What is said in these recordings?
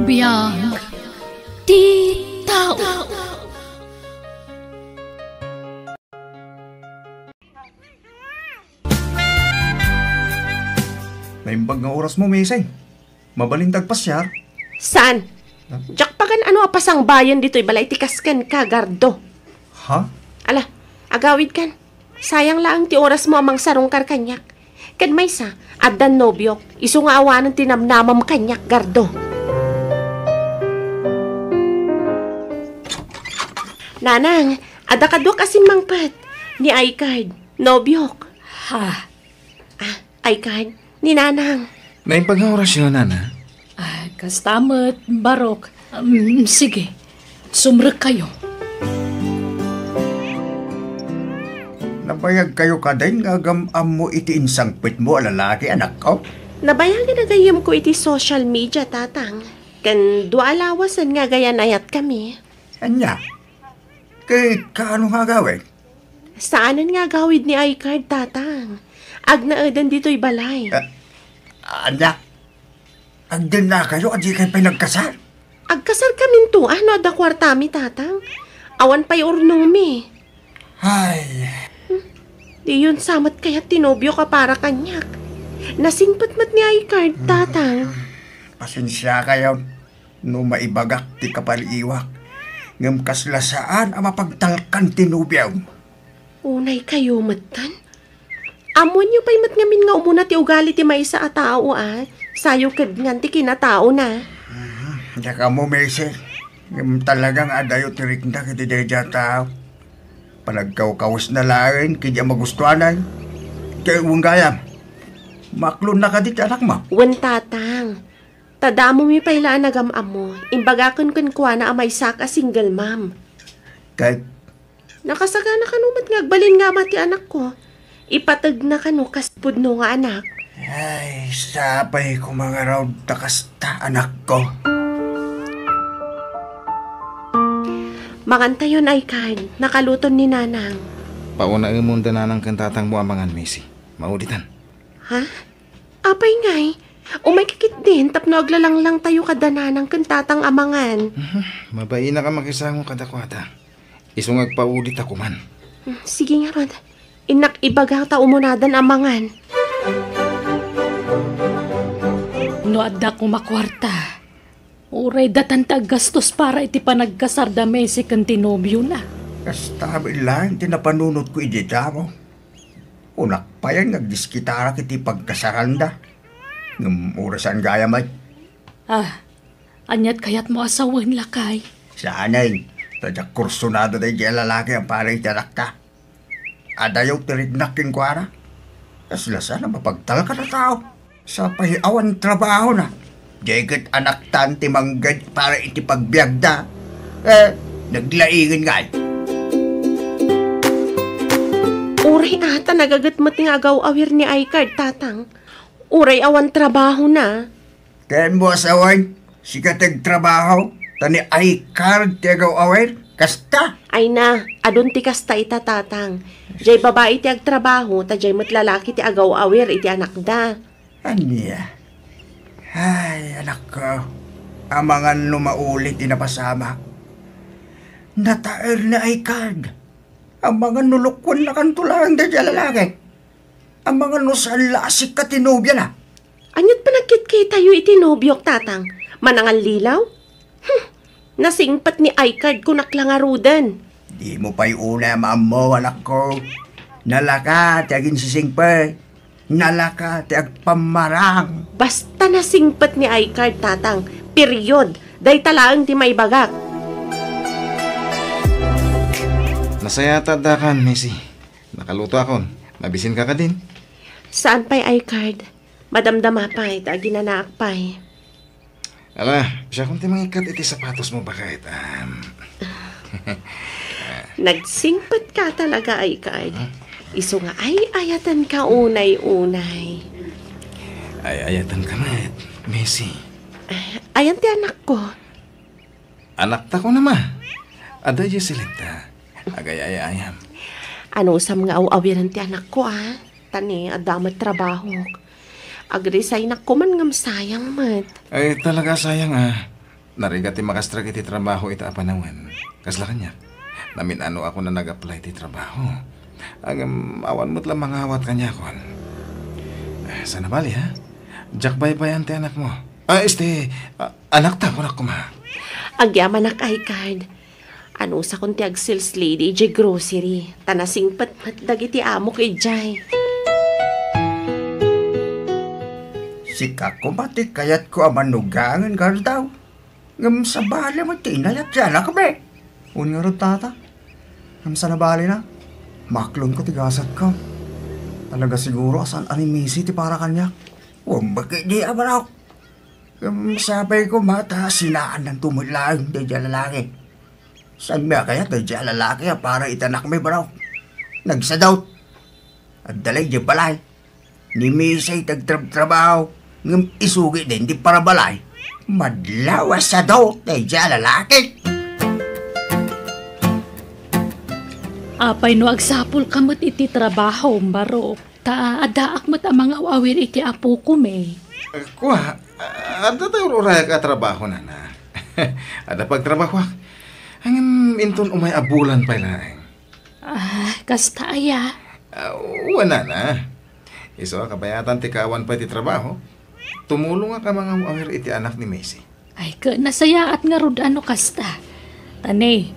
Biyang Di Tao. Naimbag nga oras mo, Mesay. Mabalintag pa siya. Saan? Diyak pagan ano apasang bayan dito'y balay tikaskan ka, Gardo. Ha? Ala, agawid kan. Sayang lang ti oras mo amang sarong karkanyak. Kan may sa, addan nobyo, iso nga awanan tinamnamam kanyak, Gardo. Nanang, ada kadwa kasing mangpat. Ni iCard, nobyok. Ha? iCard, ni Nanang. Naimbag nga oras yun, Nana. Kastamat, Barok. Sige, sumrek kayo. Nabayag kayo kaday nga gamam mo iti insangpit mo, lalaki, anak ko. Nabayagan na gayam ko iti social media, tatang. Kan dua alawasan nga gaya nayat kami. Anya? Kay kaano nga gawin? Saanan nga gawid ni iCard, tatang? Agnaadan dito'y balay. Anya? Agdin na kayo, adi kayo pinagkasal. Agkasar kami to, ano da kwartami, tatang? Awan pa'y urnong mi. Ay, Di yun samat kaya tinobyo ka para kanyak. Nasingpat-mat ni iCard, tatang. pasensya kayo. No maibagak ti kapaliwak. Ngam kaslasaan ang mapagtalkan tinubyaw. Unay kayo, matan. Amon nyo pa'y matngamin nga umuna ti ugali ti may sa atao, Sayo kad ngan ti kinatao na. Daka mo, Messi. Ngam talagang adayo tirikna kiti deja tao. Panagkaw-kawas na lain, kaya magustuanan. Kaya uwang gayam. Maklon na ka di anak mo. Wan, tatang. Tadamo mi pailaan nagamam mo. Imbagakon kun kuha na amay saka single mom. Kahit Nakasagana ka numat nga agbalin nga mati anak ko. Ipatag na ka no kaspud no nga anak. ay, sapay ko mga raw takasta anak ko. Makantayon ay kan, nakaluton ni Nanang. Pauna imunda na ng kantatang mo amangan, Messi. Mauditan. Ha? Apay ngay, umay kikit din tapno aglalang lang tayo kada Nanang kantatang amangan. Mabayi na ka makisang kadakwata. Isong agpaudit ako man. Sige nga Rod, inak ibagang tao munadan amangan. No adda ko makwarta. Uray datantag gastos para iti panagkasarda Messi kan tinobyo na. Kastabi lang, tinapanunod ko idita mo. Unak pa yan, nagdiskitara kiti pagkasaranda. Ngam orasan gaya may. Anyat kayat mo asawan lakay. Sanay, tadyak kursunado day di lalaki ang parang itarak ka. Adayaw tiridnakin ko ara. Kaslasa na mapagtal ka na tao. Sa pahiawan trabaho na. Jagat anak tanti manggad para iti pagbiagda. Naglaingin nga. Uray ata nagagat mo tinagaw awir ni iCard, tatang. Uray awan trabaho na. Kayan mo asawan, sikatag trabaho, tani iCard tiagaw awir, kasta. Ay na, adun ti kasta ita, tatang. Jay babae ti agtrabaho, ta jay matlalaki ti agaw awir iti anak da. Anya? Ay, anak ko, amangan lumaulit inapasama. Nataer na iCard. Amangan nulukwan na kantulang da dya lalaki. Amangan no saan lasik ka tinubya na. Anyat pa nagkit tayo iti nobyok, tatang. Manangal lilaw? Nasingpat ni iCard ko naklangarudan. Di mo pa'y una maamo, anak ko. Nalaka, tiagin sising pa. Nalaka, tiag pamarang. Basta nasingpat ni iCard, tatang. Period. Day talaang ti may bagak. Nasaya tadakan, Messi. Nakaluto ako. Mabisin ka din. Saan pa'y iCard? Madamdama pa'y, tagi na naak pa'y. Ala, siya kung timangikat iti sapatos mo bakit. Nagsingpat ka talaga, iCard. Iso nga ay ayatan ka unay-unay. Ay, ayatan ka na, Messi. Ayan ti anak ko. Anak ta ko naman. Ada yung silita. Agay-ayayam. Ano sa mga awawiran ti anak ko, Tani, adamat trabaho. Agresign ako man ngam sayang mat. Ay, talaga sayang Narigat ti makastrag iti trabaho ita apanawan. Kasla kanya. Namin ano ako na nag-apply ti trabaho. Ang awan mo't lang mga awat kanya kon. Sana bali ha? Jack baybayan ti anak mo. Anak ta kunak kuma. Agyaman na kay card. Ano sa kung ti sales lady ije grocery. Tanasing pat dagiti amo kay Jay. Sikak ko mati kayat ko amanugangan gardaw. Ngam sa bali mo tinayat dyan na kami. Nga rin tata. Ngam sa nabali na. Maklon ko tigasat ko. Talaga siguro asan animisi ti para kanya. Bakit di abaraw? Sabay ko mata sinaan ng tumulaing di dyan lalaki. Saan ba kaya di dyan lalaki para itanak may baraw? Nagsadawt. At dalay di balay. Ni Misay tagtrabaho. Ngam isugi din di para balay. Madlawas sa daw di dyan lalaki. Apay no agsapol kamot iti trabaho, barok. Adaak mo't ang mga awawir iti apo ko, may. Kuha, ada tayo uraya ka trabaho na na. Ada pagtrabaho. Ang inton umay abulan pa lang. Kasta aya. Wala na. Iso kabayatan ti kawan pa iti trabaho. Tumulong ka mga awir iti anak ni Macy. Ay, nasaya at nga rod ano kasta. Tane,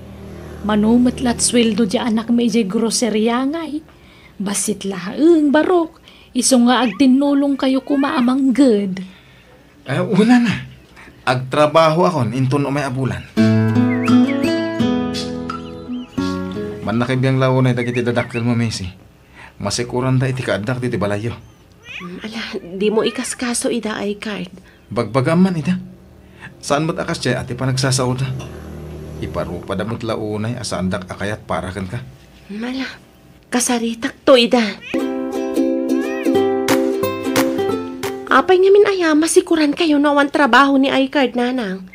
manumutlat sweldo di anak may di grocerya ngay. Basit laang barok. Iso nga agtinulong kayo kumaamang good. Una na. Agtrabaho akon inton umay abulan. Man nakibiyang laon ay dagiti dadakkel mo, Macy. Masikuran da iti kaadak diti balayo. Ala, di mo ikaskaso ida ay card. Bagbagaman ida. Saan mo't akas siya ati pa nagsasaod na? Iparupa da mo't launay asaan dak akayat para kan ka. Mala, kasaritak to ida. Apay ngamin aya, masikuran kayo na awan trabaho ni iCard nanang.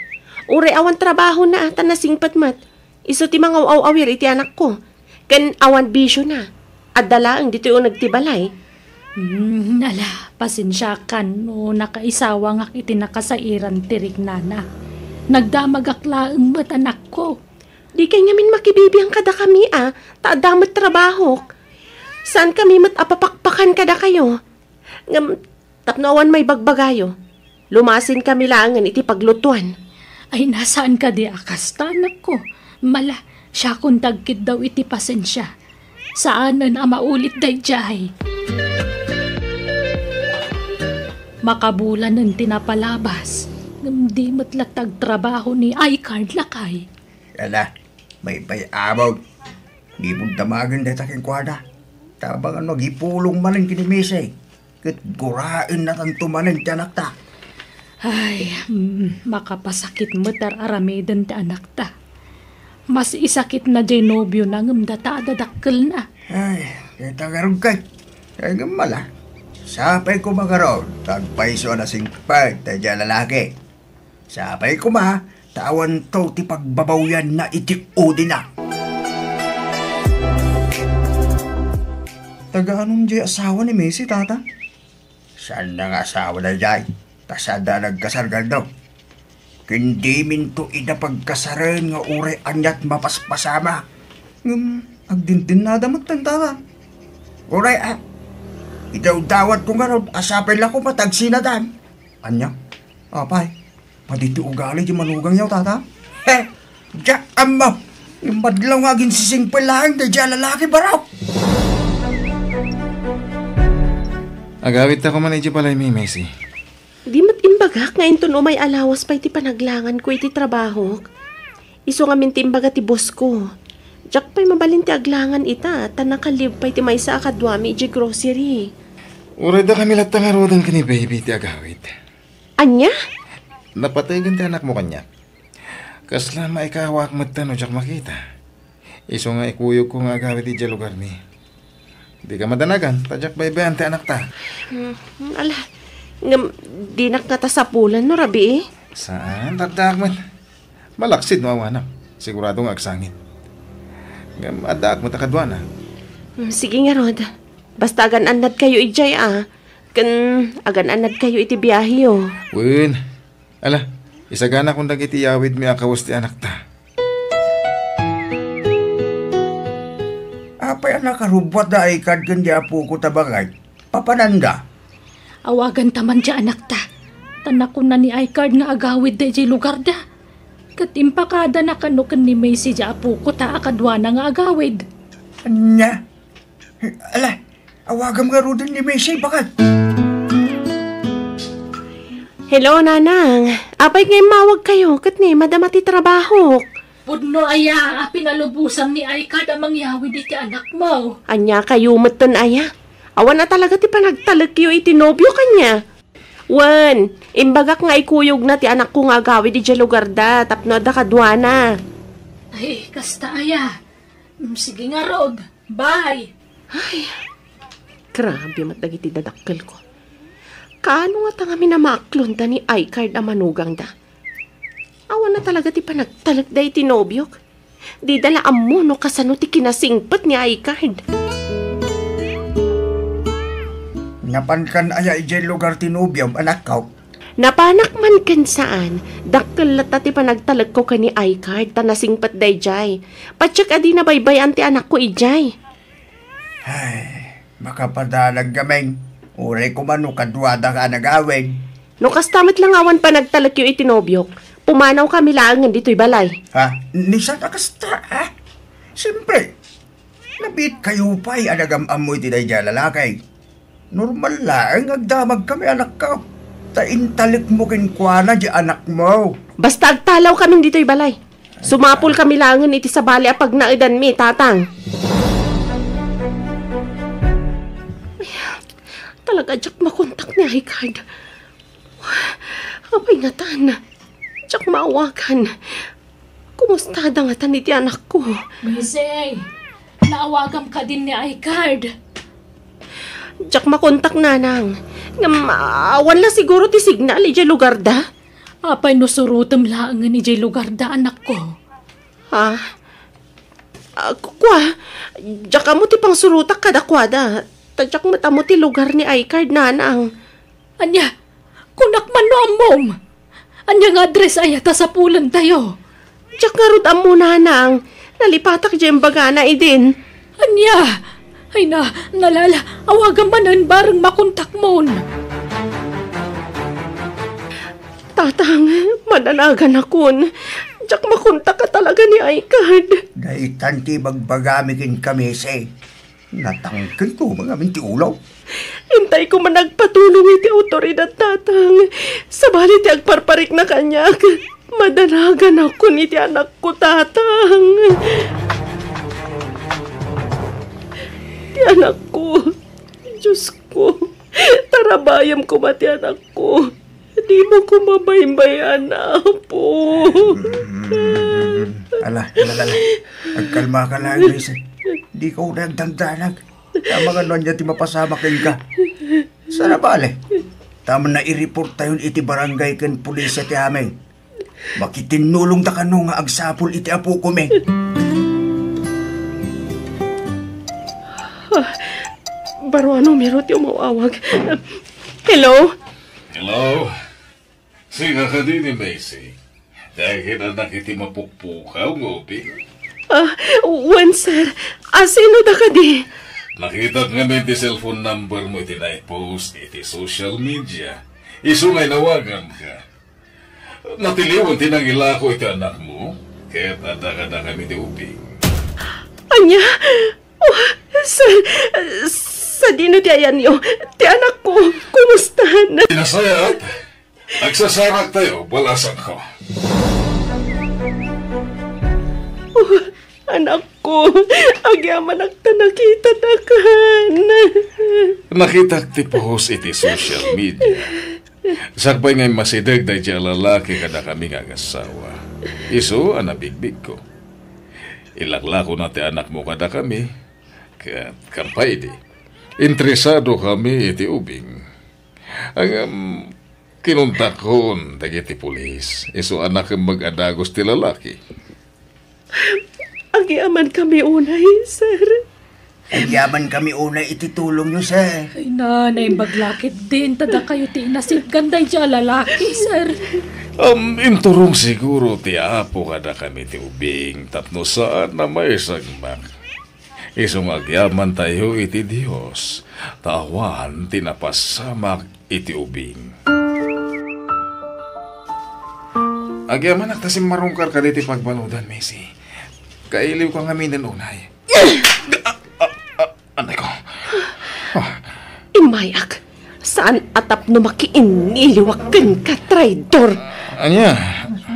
Ure awan trabaho na ata nasingpat mat. Iso ti mga awawir iti anak ko. Ken awan bisyo na. At dalaang dito yung nagtibalay. Nala, pasensya kan no nakaisawa nga iti nakasairan tirik nana. Nagdamagaklaan mo't anak ko. Di kay ngamin makibibiyang kada kami taadamat trabaho. Saan kami mat apapakpakan kada kayo? Ngam, tapnawan may bagbagayo. Lumasin kami langan iti paglutuan. Ay nasaan ka di akas tanak ko? Mala, siya kung tagkid daw iti pasensya. Saanan maulit dayjay. Makabulan ng tinapalabas. Di matlatag trabaho ni iCard lakay. Yala, may abaw. Di mong damagan dahil taking kwada. Tabangan magipulong man ang kinimisay. Kat gurain na tanto man ang tiyanak ta. Ay, makapasakit mo tar aramidan ti anak ta. Mas isakit na jay nobyo na ngamdata adadakkel na. Ay, kita garong kay. Ay gamala. Sapay ko magaron. Tagpaiso na singpag tayo dyan lalaki. Sapay ko tawan to ti pagbabawyan na iti udi na. Taga-anong di asawa ni Macy, tata? Saan na nga asawa na dyan? Tasada nagkasargal daw. Hindi minto ina pagkasaran nga ure anyat mapaspasama. Agdintin na damot tata. Ure ikaw dawat ko nga ron, asapay lang ko matagsinatan. Anya? Apay, paditi ugali di manugang yaw, tata? Diyak mo! Yung madlaw nga ginsising lang na dyan lalaki baraw. Agawit ako man iti palay mi, Macy. Di mat imbagak nga inton umay alawas pa iti panaglangan ko iti trabaho. Iso nga mintimbaga ti boss ko. Diyak pa'y mabalin ti aglangan ita, tanakalib pa iti maysa akadwami iti grocery. Uray da kami latang arodan ka ni baby ti agawit. Anya? Napatayin ti anak mo kanya. Kasla maikawak mo tano diyak makita. Iso nga ikuyog ko nga agawit iti lugar ni. Di ka madanagan, tadyak baybayan ti anak ta. Ala, di nakatasapulan no, Rabi eh. Saan? Tadak man. Malaksid no awanap. Siguradong agsangit. Adak mo takadwana. Sige nga, Rod. Basta agan-anad kayo ijay Kan agan-anad kayo iti biyahe Win. Ala, Isagana kung dagiti yawid mi akawas ti anak ta. Apay anak karubwat da ay kad kan di apo ko tabagay. Papananda. Awagan taman di anak ta. Tanak ko na ni iCard nga agawid da di lugar da. Katimpakada na kanukan ni Macy di apo ko ta akadwa na nga agawid. Anya? Ala, awagam nga ro din ni Messi bakat. Hello, Nanang. Apay ngay mawag kayo, kat ni madamati trabaho. Pudno aya, pinalubusan ni iCard ang mangyawid iti anak mo. Anya kayo matan aya. Awan na talaga ti panagtalag kayo itinobyo kanya. Wan, imbagak nga ikuyog na ti anak ko nga agawid di lugar da, tapno da kadwana. Ay, kasta aya. Sige nga, Rod. Bye. Grabe matagiti dadakkel ko. Kaano nga tanga minamaklon da ni iCard ang manugang da? Awan na talaga ti panagtalag da itinobyok. Di dala amo no kasano ti kinasingpat ni iCard. Napankan aya ijay lugar tinubyam anak ko. Napanak man kan saan, dakkel lata ti panagtalag ko ka ni iCard ta nasingpat da ijay. Patsak adi na baybay anti anak ko ijay. Ay, makapadalag gameng. Uray ko man kadwada ka nagawin. No kastamat lang awan panagtalag yung itinobyok. Pumanaw kami langan dito'y balay. Ha? Nisan akasta, ha? Siyempre, nabit kayo pa'y anagam amoy tinay dyan lalakay. Normal lang, agdamag kami anak ka. Taintalik mo kinkwana di anak mo. Basta agtalaw kami dito'y balay. Sumapul kami langan iti sa balay apag naidan mi, tatang. Ay, talaga jak makontak ni iCard. Apay nga tan. Jak maawakan. Kumusta da nga tan iti anak ko? Macy, naawagam ka din ni iCard. Jak makontak nanang. Awan la siguro ti signal iti lugar da. Apay no surutem laangan ni jay lugar da anak ko. Ha? Kwa, jak mo ti pang surutak kada kwada. Tadyak matamo ti lugar ni iCard nanang. Anya, kunak man no amom. Anya nga address ayata sa pulan tayo. Jak nga rod amo nanang. Nalipatak dyan baga na idin. Anya, ay na, nalala, awagan manan bareng makontak mo. Tatang, madanagan akon. Jak makontak ka talaga ni iCard. Daitan ti bagbagamikin kami say. Natangkan ko mga minti ulaw. Hintay ko man nagpatulong iti otoridad tatang. Sabali ti agparparik na kanyak. Madanagan ako ni ti anak ko tatang. Ti anak ko. Diyos ko. Tarabayam ko mati anak ko. Di mo ko mabaybayan na po. Ala. Agkalma ka lang, Luis. Di ko nagdandanag. Tama nga nun ti mapasama kayo ka. Sana bale. Tama na i-report tayo iti barangay kan pulis ti aming. Makitinulong da kano nga agsapol iti apo ko, meng. Baro ano, meron ti umawawag. Hello? Hello? Singa ka din ni Macy. Dahil na nakiti mapukpukaw ngopi. Wan sir. Sino da ka di? Nakita nga may cellphone number mo iti na-post iti social media. Isungay nawagan ka. Natiliwan tinangila ko iti anak mo. Kaya tadaka kami ti uping. Anya? Sa dino ti ayan yo. Ti anak ko. Kumusta na? Sinasayat. Agsasarak tayo. Balasan ko. Anak ko. Agyaman agta nakita na kan. Nakita ti post iti social media. Sakbay ngay masidag da dya lalaki kada kami nga asawa. Iso, anabigbig ko. Ilaklako na ti anak mo kada kami. Kaya kampay di. Interesado kami iti ubing. Ang kinuntakon dagiti pulis. Iso anak ang mag-adagos ti lalaki. Agyaman kami unay, sir. Yaman kami unay ititulong nyo, sir. Ay na, naibaglakit din. Tada kayo ti inasip ganday dyan lalaki, sir. Inturong siguro ti Apo kada kami ti ubing tapno saan na may sagmak. Isong agyaman tayo iti Dios, tawan tinapasamak iti ubing. Agyaman aktasim marungkar ka diti pagbaludan, Messi. Kailiw ka nga minan unay. Anay ko. Imayak, saan atap no makiiniliwakan ka, traidor? Anya?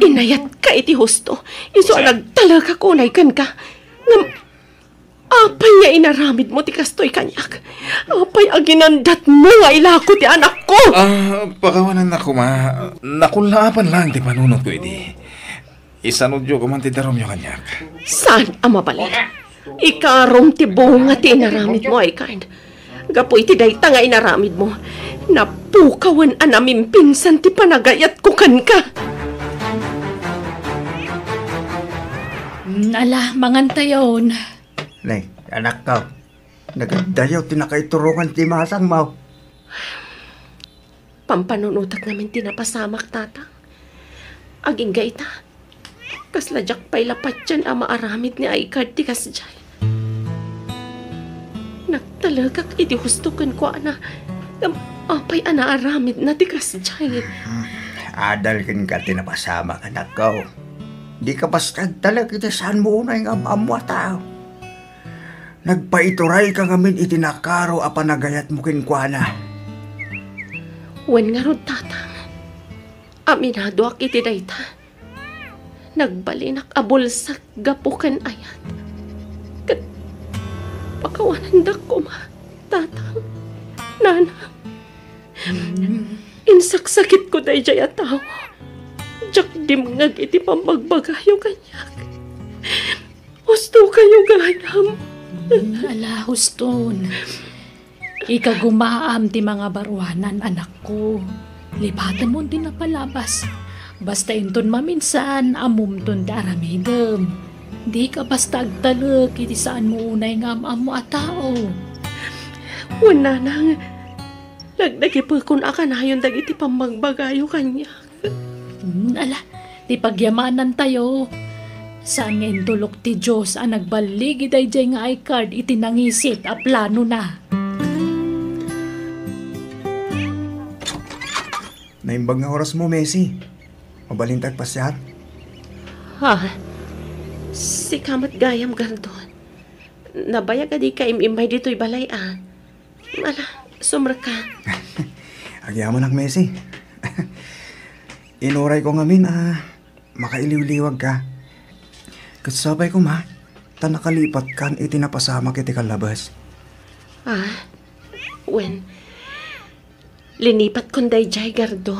Inayat ka iti husto. Iso nagtalaga kunay kan ka. Ngam, apay nga inaramid mo ti kastoy kanyak. Apay aginandat mo nga ilako ti anak ko. Pagawanan na ko nakulapan lang ti panunot ko iti. Isanudyo ko man ti darom yung kanyak. Saan ang mabalik? Ikarom ti bunga ti inaramid mo ay kind. Gapoy ti dayta nga inaramid mo. Napukawan anamin pinsan ti panagayat ko kan ka. Ala, mangantayon. Nay, anak ka. Nagdayaw tinakaiturungan ti masang mau. Pampanunutak namin tinapasamak tatang. Aging gaita. Kasladyak pa'y lapat dyan ang maaramid ni Aikard ti kasjay. Nagtalagak iti hustukan ko ana. Apay ana aramid na ti kasjay. Adal kin ka tinapasama anak ko. Di ka basta talag iti saan mo unay nga amwa tao. Nagpaituray ka ngamin itinakaro a panagayat mo kinkwana. Wen nga rod tatang. Aminado ak iti dayta. Nagbalinak abulsak gapukan ayat. Kat pakawanandak ko ma, tatang, nana. Insaksakit ko day jaya tao. Jak dimngag iti pambagbagayo kanyak. Husto kayo gayam. Ala, huston. Ikagumaam ti mga barwanan, anak ko. Lipatan mo din na palabas. Basta inton maminsan, amumton da aramidem. Di ka basta agtalag, iti saan mo unay nga mo a tao. Wala nang nagdagipakon akanayon dagiti pambagbagayo kanyak. Ala, ti pagyamanan tayo. Saan nga intulok ti Diyos ang nagbaligi day nga Aikard iti nangisit a plano na. Naimbag nga oras mo, Messi. Mabalintag pa siya. Ha? Si kamat gayam gardon. Nabaya ka di ka imimay dito'y balay Mala, sumra ka. Agyaman ak, Messi. Inuray ko ngamin, makailiw-liwag ka. Kasabay ko ma, nakalipat kan itinapasama kiti kalabas. Wen, linipat kon day jay gardo.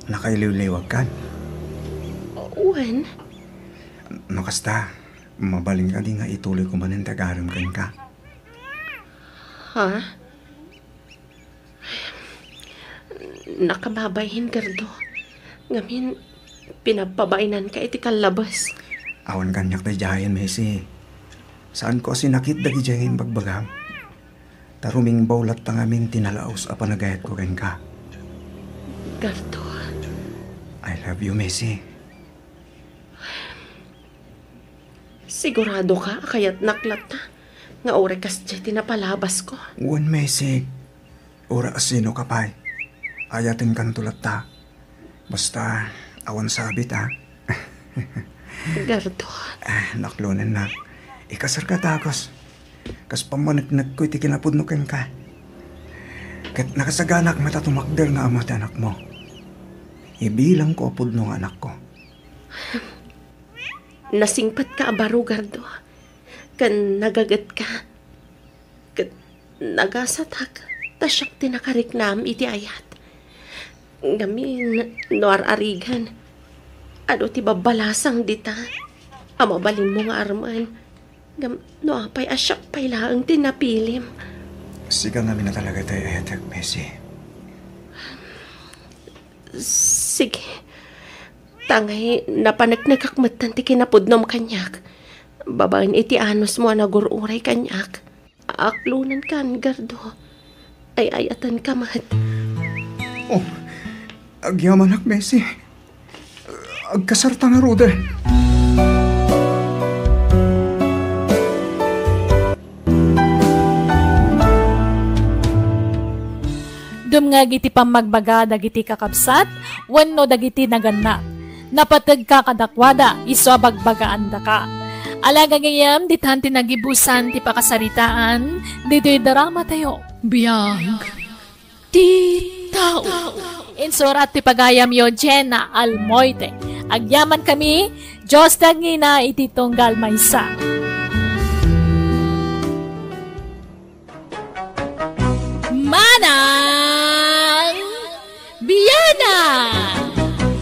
Nakailiw-liwag kan. Wen, Nakasta, mabaling ka di nga ituloy ko manin tagaram kan ka. ha? Nakababayhin gardo. Ngamin, pinapabainan ka iti kalabas. Awan kanyak na jayan, Messi. Saan ko sinakit dagi jayan bagbagam? Taruming baulat ta ngamin tinalaos a panagayat ko kan ka. Gardo, I love you, Messi. sigurado ka kayat naklat na. Nga orekas dyan tinapalabas ko. Uwan, Messi. Ora asino ka pa'y. Ayatin kan tulat ta. Basta, awan sabit Gardo, naklunan na. Ikasar ka takos. Kas pamanagnak ko iti kinapudnukan ka. Kat nakasaganak matatumakdal nga amat anak mo. Ibilang ko apudno ng anak ko. nasingpat ka abaro gardo. Kan nagagat ka. Kat nagasatak. Tasyak tinakariknam iti ayat. Ngamin, noar arigan. Ano ti babalasang dita? Amabalin mo nga arman. No apay asyak pay laang tinapilim. Siga namin na talaga tayo ayatag, Messi. Sige. Tangay, napanagkakmatan ti kinapudnom kanyak. Babaen iti anos mo nagururay kanyak. Aklunan kan, gardo. Ay ayatan ka mat. Oh, Agyaman ak Messi. Agkasarta nga ruda. Dumngag iti pamagbaga dagiti kakabsat, wenno dagiti naganak. Napatag ka kadakwada, iso bagbagaan da ka. Alaga ngayam, ditan tinagibusan ti pakasaritaan, dito'y darama tayo. Biyag, ti tao. Insurat ti pagayam yo, Jenna Almoite. Agyaman kami, Diyos dangina iti tunggal maysa. Manang Biyana!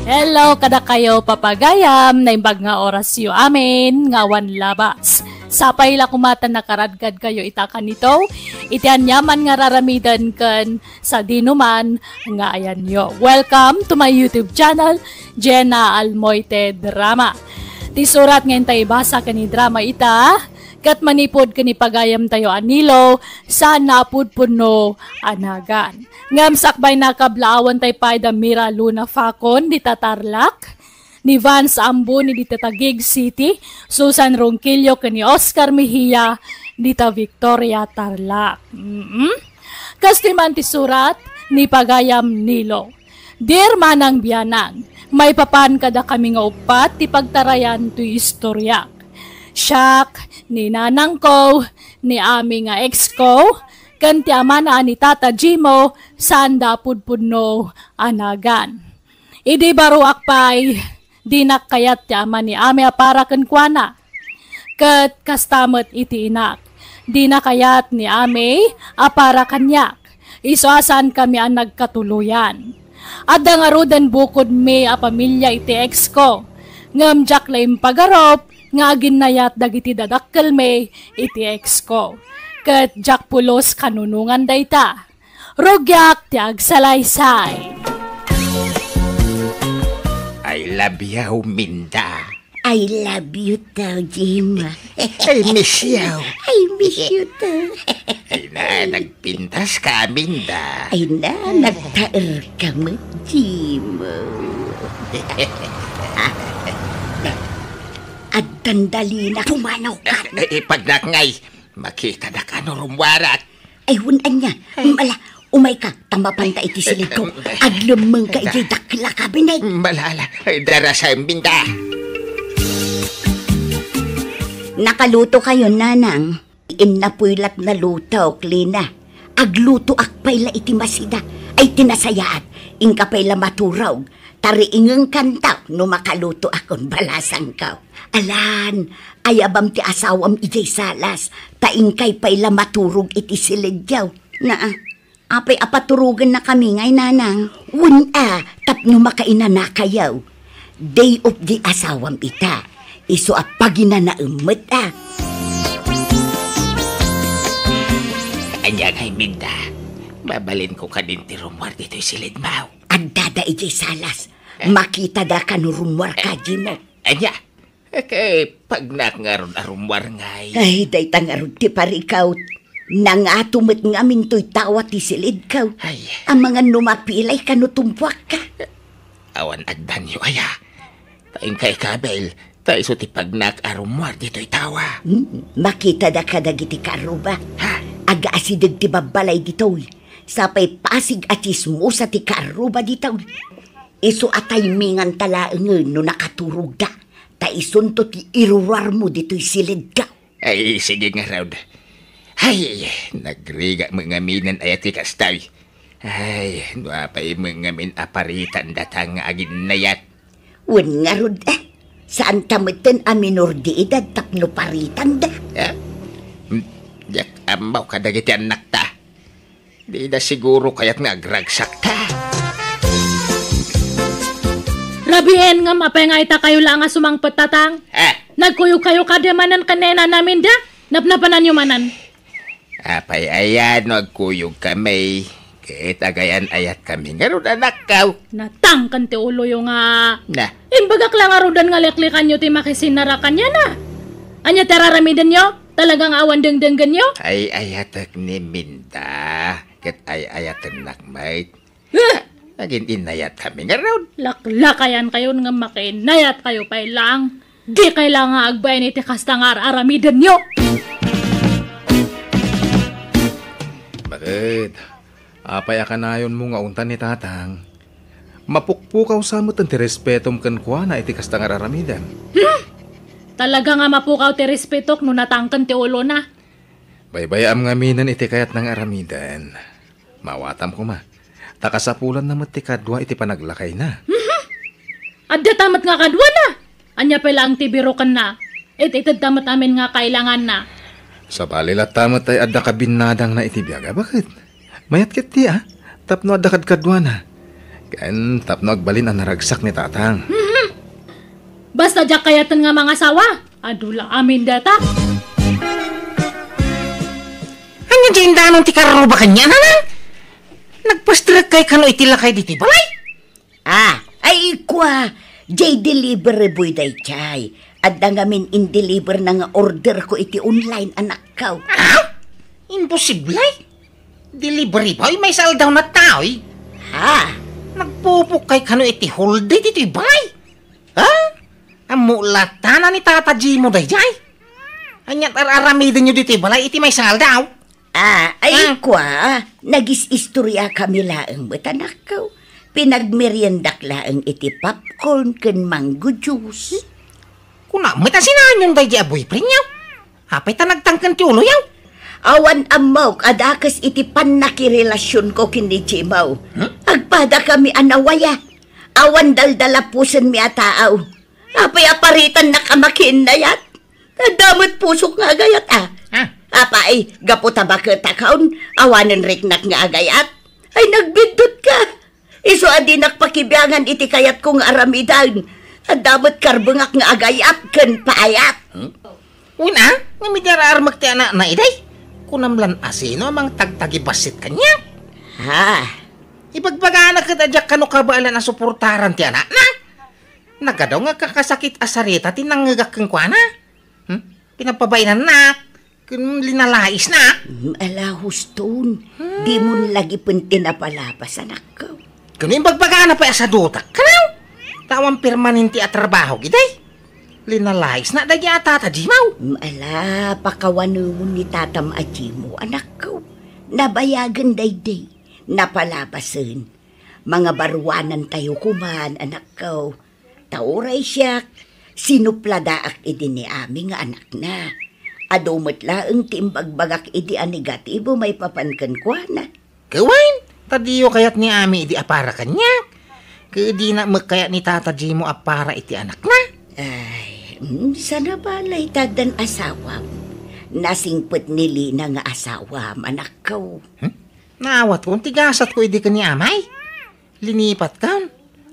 Hello kada kayo papagayam na imbag nga orasyo amin ngawan labas. Sapay la kumatan nakaradgad kayo itakan nito, itian yaman nga raramidan kan sa dinuman nga ayan yo. Welcome to my YouTube channel, Jenna Almoite Drama. Ti surat ngayon tayo basa ka ni drama ita, kat manipod ka ni pagayam tayo anilo, sa napudpuno anagan. Ngam sakbay nakablaawan tayo pa da Mira Luna Facon di Tatarlak, ni Vance Ambo ni dita Taguig City, Susan Ronquillo ka ni Oscar Mejia dita Victoria Tarlac. Kastiman ti surat ni pagayam nilo. Dear Manang Biyanang, may papan kada kami nga upat ti pagtarayan to istoryak. Siyak, ni nanang ko, ni ami nga ex ko, kanti amana ni Tata Jimo, sanda pudpudno anagan. Idi baro akpay, di nakayat ti ama ni ami para kenkwana. Kat kastamet iti inak, di nakayat ni ami apara kanyak. Isuasan kami ang nagkatuluyan. Adda nga rodan bukod me a pamilya iti ex ko. Ngam jak laim pagarop, nga ginayat dagiti dadakkel me iti ex ko. Ket jak pulos kanunungan dayta. Rugyak ti agsalaysay. I love you, Minda. I love you too, Jim. I miss you. I miss you too. Ay na, nagpintas ka, Minda. Ay na, nagtaer ka mo, Jim. At tandali na pumanaw ka. Pag nakangay, makita na ka no rumwarat. Ay, hunan niya. Umay ka, tamapan ka iti silid ko. Aglumang ka iti dakla ka, binay. Malala, darasa yung Minda. Nakaluto kayo, nanang. Inapuylat na luto, Klina. Agluto akpay la iti masida. Ay tinasayaan. Ingkapay la maturaw. Tariingang kanta no makaluto akon balasang ka. Alan, ayabam ti asawam ijay salas. Taingkay pay la maturog iti silidyaw. Apay apaturugan na kami ngay, nanang. Tapno makaina na kayaw. Day of the asawam ita. Iso at pagina na umot Anya ngay, Minda. Babalin ko ka din ti rumwar dito'y silid mau. Agdada ijay salas. Makita da ka no rumwar ka, Jimo. Anya, pag nakangaron a rumwar ngay. Ay, day tangarod ti parikaw. Nangatumit nga minto'y tawa ti silid kaw. Ay. Ang mga numapilay ka no tumpuak ka. Awan agdan yo, aya. Taing kay kabel, tayo so ti pag nakarumwar dito'y tawa. Makita da ka dagiti karuba. Ha? Aga-asidag ti babalay dito'y. Sapay pasig at ismusa ti karuba ditaw. Iso atay mingan talaengen no nakaturog da. Ta isunto ti irurar mo dito'y silid ka. Ay, sige nga raw. Ay, nagriga mga minan ayat ti kastaw. Ay, nuapay mga min aparitan datang agin nayat. Wen nga rod saan tamiten a minor di edad tapno paritan da. Yak amaw kadagiti anak ta. Di na siguro kaya't nagragsak ta. Rabien nga mapay ita kayo lang nga sumangpet tatang. Nagkuyo kayo kademanan kanena namin da. Napnapanan nyo manan. Apay ayan, nagkuyog kami. Kahit agayan ayat kami. Ngayon anak kaw. Natang kan ti ulo yung Na. Imbagak lang arudan nga leklikan nyo ti makisinarakan niya na. Anya teraramidan nyo? Talagang awan dengdenggan nyo? Ay ayatak ni Minda. Kat ay ayatak nakmait. Agin inayat kami nga raw. Laklakayan kayo nga makinayat kayo pa lang. Di kailangan agbayan iti kastangar aramidan nyo. Bakit? Apay akanayon mo nga untan ni tatang. Mapukpukaw sa mo ti respetom kan kwa na iti kastangar aramidan. Talaga nga mapukaw ti respetok no natangkan ti ulo na. Baybayam nga minan iti kayat ng aramidan. Mawatam ko ma. Takasapulan na ti kadwa iti panaglakay na. Adya tamat nga kadwa na. Anya pala ang tibirokan na. Itid tamat namin nga kailangan na. Sa balilat tamat ay adda ka binadang na iti biyaga. Bakit? Mayat kit ti Tapno adda kad kadwa na. Ken tapno agbalin ang naragsak ni tatang. Basta dyak kayatan nga mga sawa. Adula amin data. Anya dyan danong ti karuba kanya na. Nagpastrag kay kano itilakay diti balay. Ay kwa. Jay delivery boy day chay. Adda ngamin in-deliver na nga order ko iti online anak kaw. Imposible. Delivery boy, may saldaw na tao eh. Nagpupok kay kano iti hold date iti balay. Amulata na ni Tata Jimo day jay. Anyat araramidin nyo diti balay iti may saldaw. Kwa. Nagis-istorya kami laang ba't anak kaw. Pinagmeriendak laang iti popcorn ken mango juice. Kuna, may tasinahan yung day jay boyfriend niyaw. Hapay ta nagtangkan ti ulo yaw. Awan amaw, adakas iti panakirelasyon ko kini Jimaw. Agpada kami anawaya. Awan daldala puson mi ataaw. Apay aparitan na kamakin na yat. Nadamot pusok nga agayat Apay, gaputa bakit akaon, awanan riknak nga agayat. Ay nagbidot ka. Iso adi nakpakibiyangan iti kayat kong aramidan. Nadamot karbungak nga agayat ken paayat. Una, nga midyara armak ti anak na iday. Kunamlan asino amang tagtagibasit kanya. Ibagbaga kitadyak kano kabaalan na suportaran ti anak na. Nagadaw nga kakasakit asarita ti nangagak keng kwa na. Pinapabainan na. Kung linalais na. Alahuston. Di mo lagi pun tinapalapas anak ko. Kung ibagbaga na pa sa dutak. Kanaw. Tawang permanente at trabaho giday. Linalais na dagya Tata Jimaw. Pakawano mo ni Tatam Ajimo, anak ko. Nabayagan dayday, napalabasan. Mga barwanan tayo kuman, anak ko. Tauray siyak, sinupladaak idi ni aming anak na. Adumot laang timbagbagak idi anegatibo may papankan kwa na. Kawain, tadiyo kayat ni ami idi apara kanya. Kadi na magkaya ni Tata Jimo apara iti anak na. Sana balay tagdan asawam. Nasingpet nili na nga asawam, anak ko. Naawat ko, tigasat ko idi ka ni amay. Linipat ka.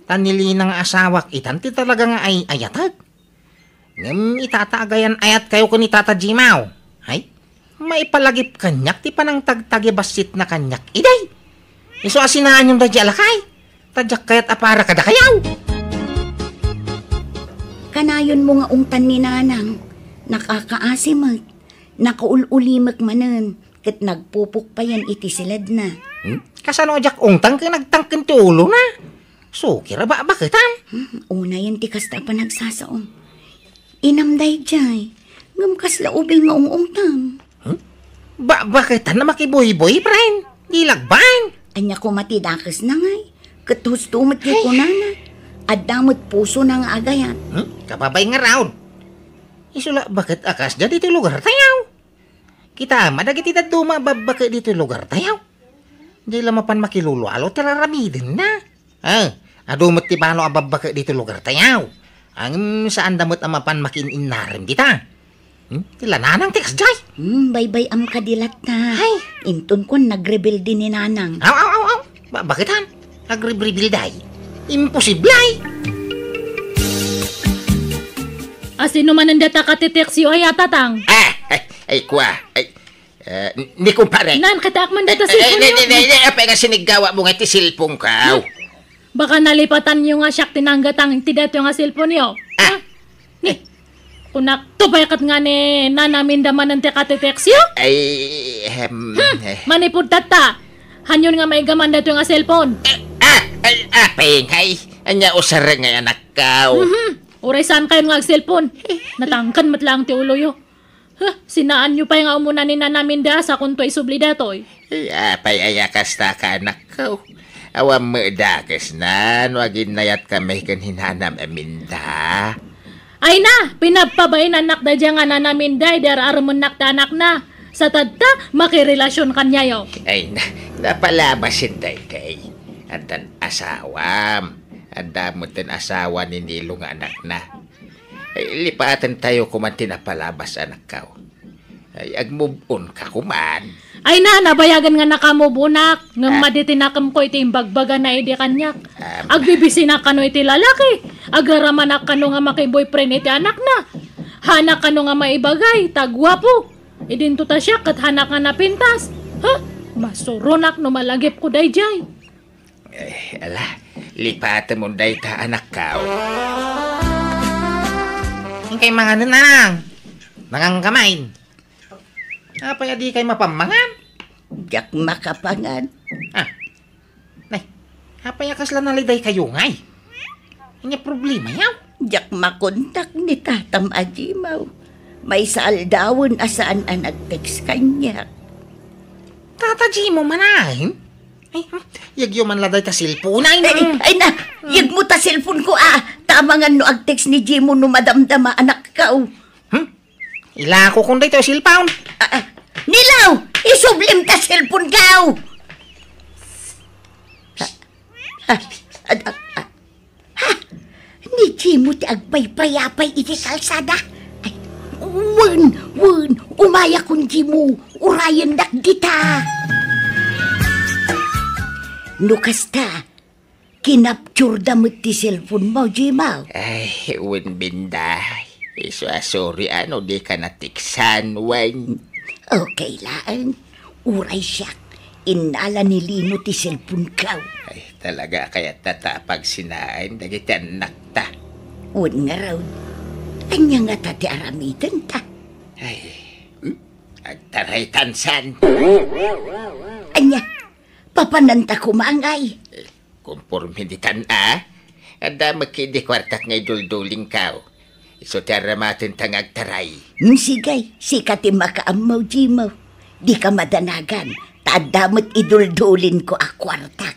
Tanili na nga asawak, itanti talaga nga ay ayatag. Ngam itataagayan ayat kayo ko ni Tata Jimaw. Ay, maipalagip kanyak, ti panang tagtagibasit na kanyak. Iday, iso asinahan yung dadya alakay. Tadyak kayat apara kada kayaw. Kanayon mo nga ungtan ni nanang, nakakaasimat, nakaululimak manan, kat nagpupuk pa yan iti silad na. Kasano jak ungtang ka nagtangkin ti ulo na? So, kira ba bakitan? Una yan ti kasta pa nagsasaom. Inamday jay, ngamkas laubing nga ungtang. Bakitan na makiboy-boy, friend? Di lagban. Anya ko matidakas na ngay, katustumat kay ko nana. Adamot puso na nga agayat. Kababay nga raon. Isula, bakit akas dyan dito lugar tayaw? Kita madagiti daduma babaka dito lugar tayaw. Di lamapan makilulualo, tiraramidin na. Adumot ti bano ababaka dito lugar tayaw. Ang saan damot amapan makininarim kita. Tila nanang tikas jay. Baybay am kadilat na. Inton ko nagrebel din ni nanang. Aw. Bakit han? Nagrebel day. Imposible ay. Asino man ang data katiteksyo ay atatang? Ay kwa. Ni kumpare. Nan, katak man data silpon nyo. Apa nga sinigawa mo nga ti silpong ka? Baka nalipatan nyo nga siyak tinanggatang tidato nga silpon nyo. Kunak, tubayakat nga ni nanamin daman ng katiteksyo? Ay, Manipod tata. Hanyon nga may gaman dato nga silpon. Ay, apeng, ay. Anya usara nga anak kao. Uray saan kayo nga cellphone? Natangkan matlang ti uloyo. Sinaan nyo pa yung umuna ni namin da sa kunto isubli datoy. Ay, apay ayakas ta ka anak kao. Awam mo dakas na, wagin nayat kami kan hinanam aminda. Ay na, pinapabay na anak da dyan nga namin da, dararaman anak na. Sa tadta, makirelasyon kanya yo. Ay, napalabasin day. Andan asawam. Anda mo din asawa ni Nilo nga anak na. Ay, lipatan tayo kumantin na palabas anak ka. Ay, ag-move on ka kuman. Ay na, nabayagan nga nakamubunak. Nga maditinakam ko iti imbagbaga na iti kanyak. Agbibisi na kano iti lalaki. Agaraman na kano nga makiboyfriend iti anak na. Hanak kano nga maibagay, tagwapo. Idinto ta siya kat hanak nga napintas. Masurunak no malagip ko day jay. Ala, lipatan mo day ta anak ka. Yung kay mga nanang. Nangang kamay. Apay adi kay mapamangan. Jak makapangan. Nay, apay akas lang naliday kayo ngay. Hindi problema yaw. Jak makontak ni Tatam Ajimaw. May saaldawon asaan ang nag-text kanya. Tataji mo manahin? Ay, yagyo man laday ta cellphone ay Ay na, yag mo ta cellphone ko Tama nga no ag-text ni Jimo no madamdama anak ka. Ila ko kung dito cellphone. Nilaw, isublim ta cellphone ka. Ni Jimo ti agpay-payapay iti kalsada. Ay, wen, umaya kung Jimo, urayan dak kita. Nukasta, kinapture damit ti cellphone mo, Jimaw. Ay, wen binday. Sorry, ano di ka natiksan, wen. Okay lang. Uray siya. Inala ni Lino ti cellphone ka. Ay, talaga kaya tatapag sinain, dagiti anak ta. Wen nga raw. Anya nga tati aramitan ta. Ay, agtaray tansan. Anya, papananta kumangay. Kumporme di kan Anda makidi kwartak ngay dulduling kao. Iso taramatin tang agtaray. Sigay, sikati makaamaw, Jimaw. Di ka madanagan. Tadamot iduldulin ko kwartak.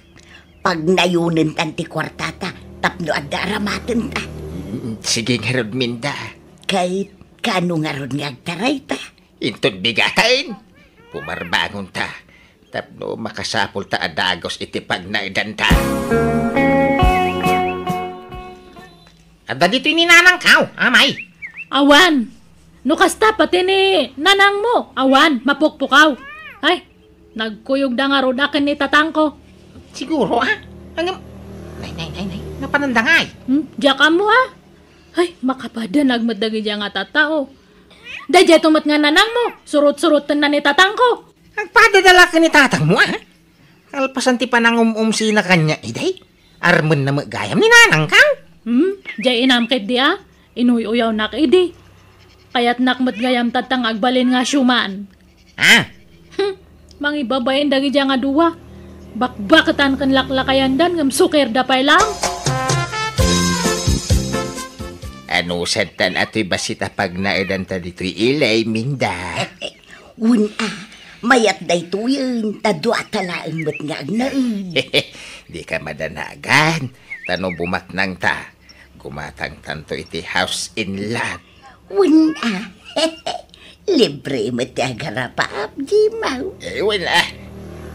Pag nayunin tanti kwartata, tapno adda aramatin ta. Sige nga rod minda. Kahit kano nga ron nga agtaray ta. Intod bigatain. Pumarbangon ta. Tapno makasapol ta adagos iti pag naidanta. Ada dito ni nanang kao, amay. Awan, nukasta pati ni nanang mo. Awan, mapukpukaw. Ay, nagkuyog da nga ron akin ni tatangko. Siguro Hanggang... Nay, napanandangay. Diyak mo Ay, makapada nagmadagi diya nga tatao. Dadya tumat nga nanang mo, surut-surutan na ni tatangko. Nagpadadala ka ni tatang mo Kalpasan ti pa nang sina kanya, iday. Arman na magayam ni nanang kao. Diya inamkit di inuy-uyaw nak idi. Kaya't nakmat gayam tatang agbalin nga syuman. Mangibabayin dagi diya nga duwa. Bakbakatan kan laklakayan dan ngam suker dapay lang. Ano santan ato'y basita pag naidan ta dito ilay, minda. Mayat day tuyin, tadwa talaan mo't nga agnain. Di ka madanagan. Tanong bumatnang ta. Gumatang tanto iti house in lot. Libre mo't agarapap, Jimaw. Wala.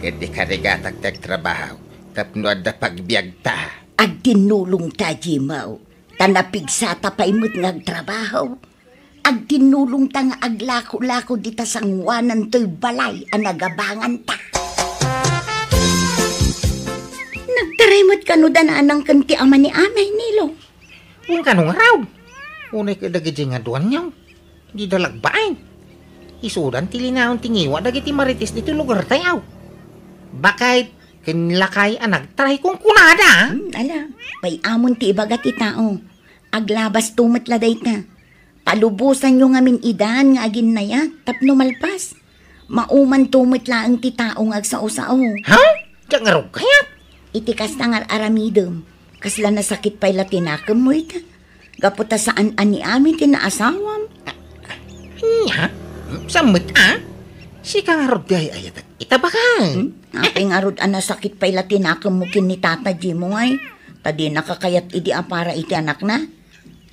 Hindi ka rigatag trabaho. Tapno ada pagbiag ta. Agtinulong ta, Jimaw. Tanapigsata pa imot ngagtrabaho. Agtinulong ta nga aglako-lako di ta sangwanan to'y balay anagabangan ta. Nagtarimot ka no dananang kanti ama ni amay nilo. Kung kanong raw. Unay ka dagiti nga duwan niyaw. Di dalagbain. Isudan tilinahon tingiwa dagiti maritis dito lugar tayaw. Bakit kinlakay nagtaray kong kunada? Ala, pay amon ti ibagat itao. Aglabas tumatladay ka. Palubusan nyo ngamin idan nga agin na ya, tapno malpas. Mauman tumatlaang ti taong agsao-sao. Ha? Diyan nga raw kaya? iti kasta nga aramidom. Kasla nasakit pa'y latinakam mo ita. Gaputa saan ani amin tinaasawam. Nya? Samot Si kang arod di ayat ita bakal. Apay nga rod nasakit pa'y latinakam mo kin ni Tata Jimo ay. Tadi nakakayat idi apara iti anak na.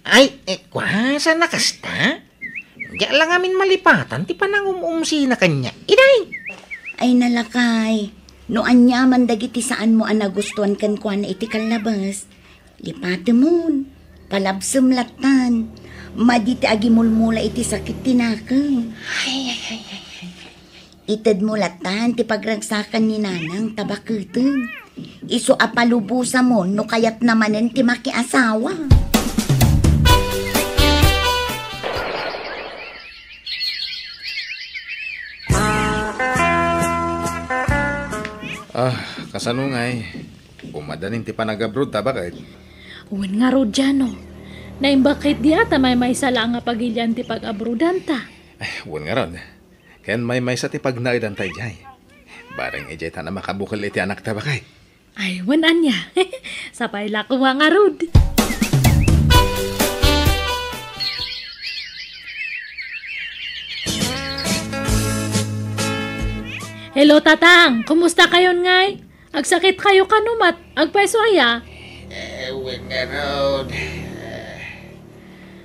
Ay, kwasa na kasta? Diya lang amin malipatan, ti panangumumsi na kanya. Iday! Ay nalakay. No anyaman dagiti saan mo nagustuhan kan kwa na iti kalabas. Lipate mo. Palabsam latan. Maditi agimulmula iti sakit tinakang. Ay. Itad mo latan ti pagragsakan ni nanang tabakuteng. Iso apalubusa mo no kayat namanen ti makiasawa. Kasanungay. Umadanin ti panagabroad ta bakit? Uwan nga ro dyan, no. Naimbakit di ata may sala nga pagilyan ti pag-abrodan ta. Ay, huwag nga ron. Ken may sa ti pagnaidan tayo jay. Barang ijay ta na makabukal iti anak ta bakit? Ay, wanan niya. Sapay lakuha nga rod. Hello, Tatang. Kumusta kayon ngay? Agsakit kayo kanumat. Agpaiso aya. Huwag nga ron.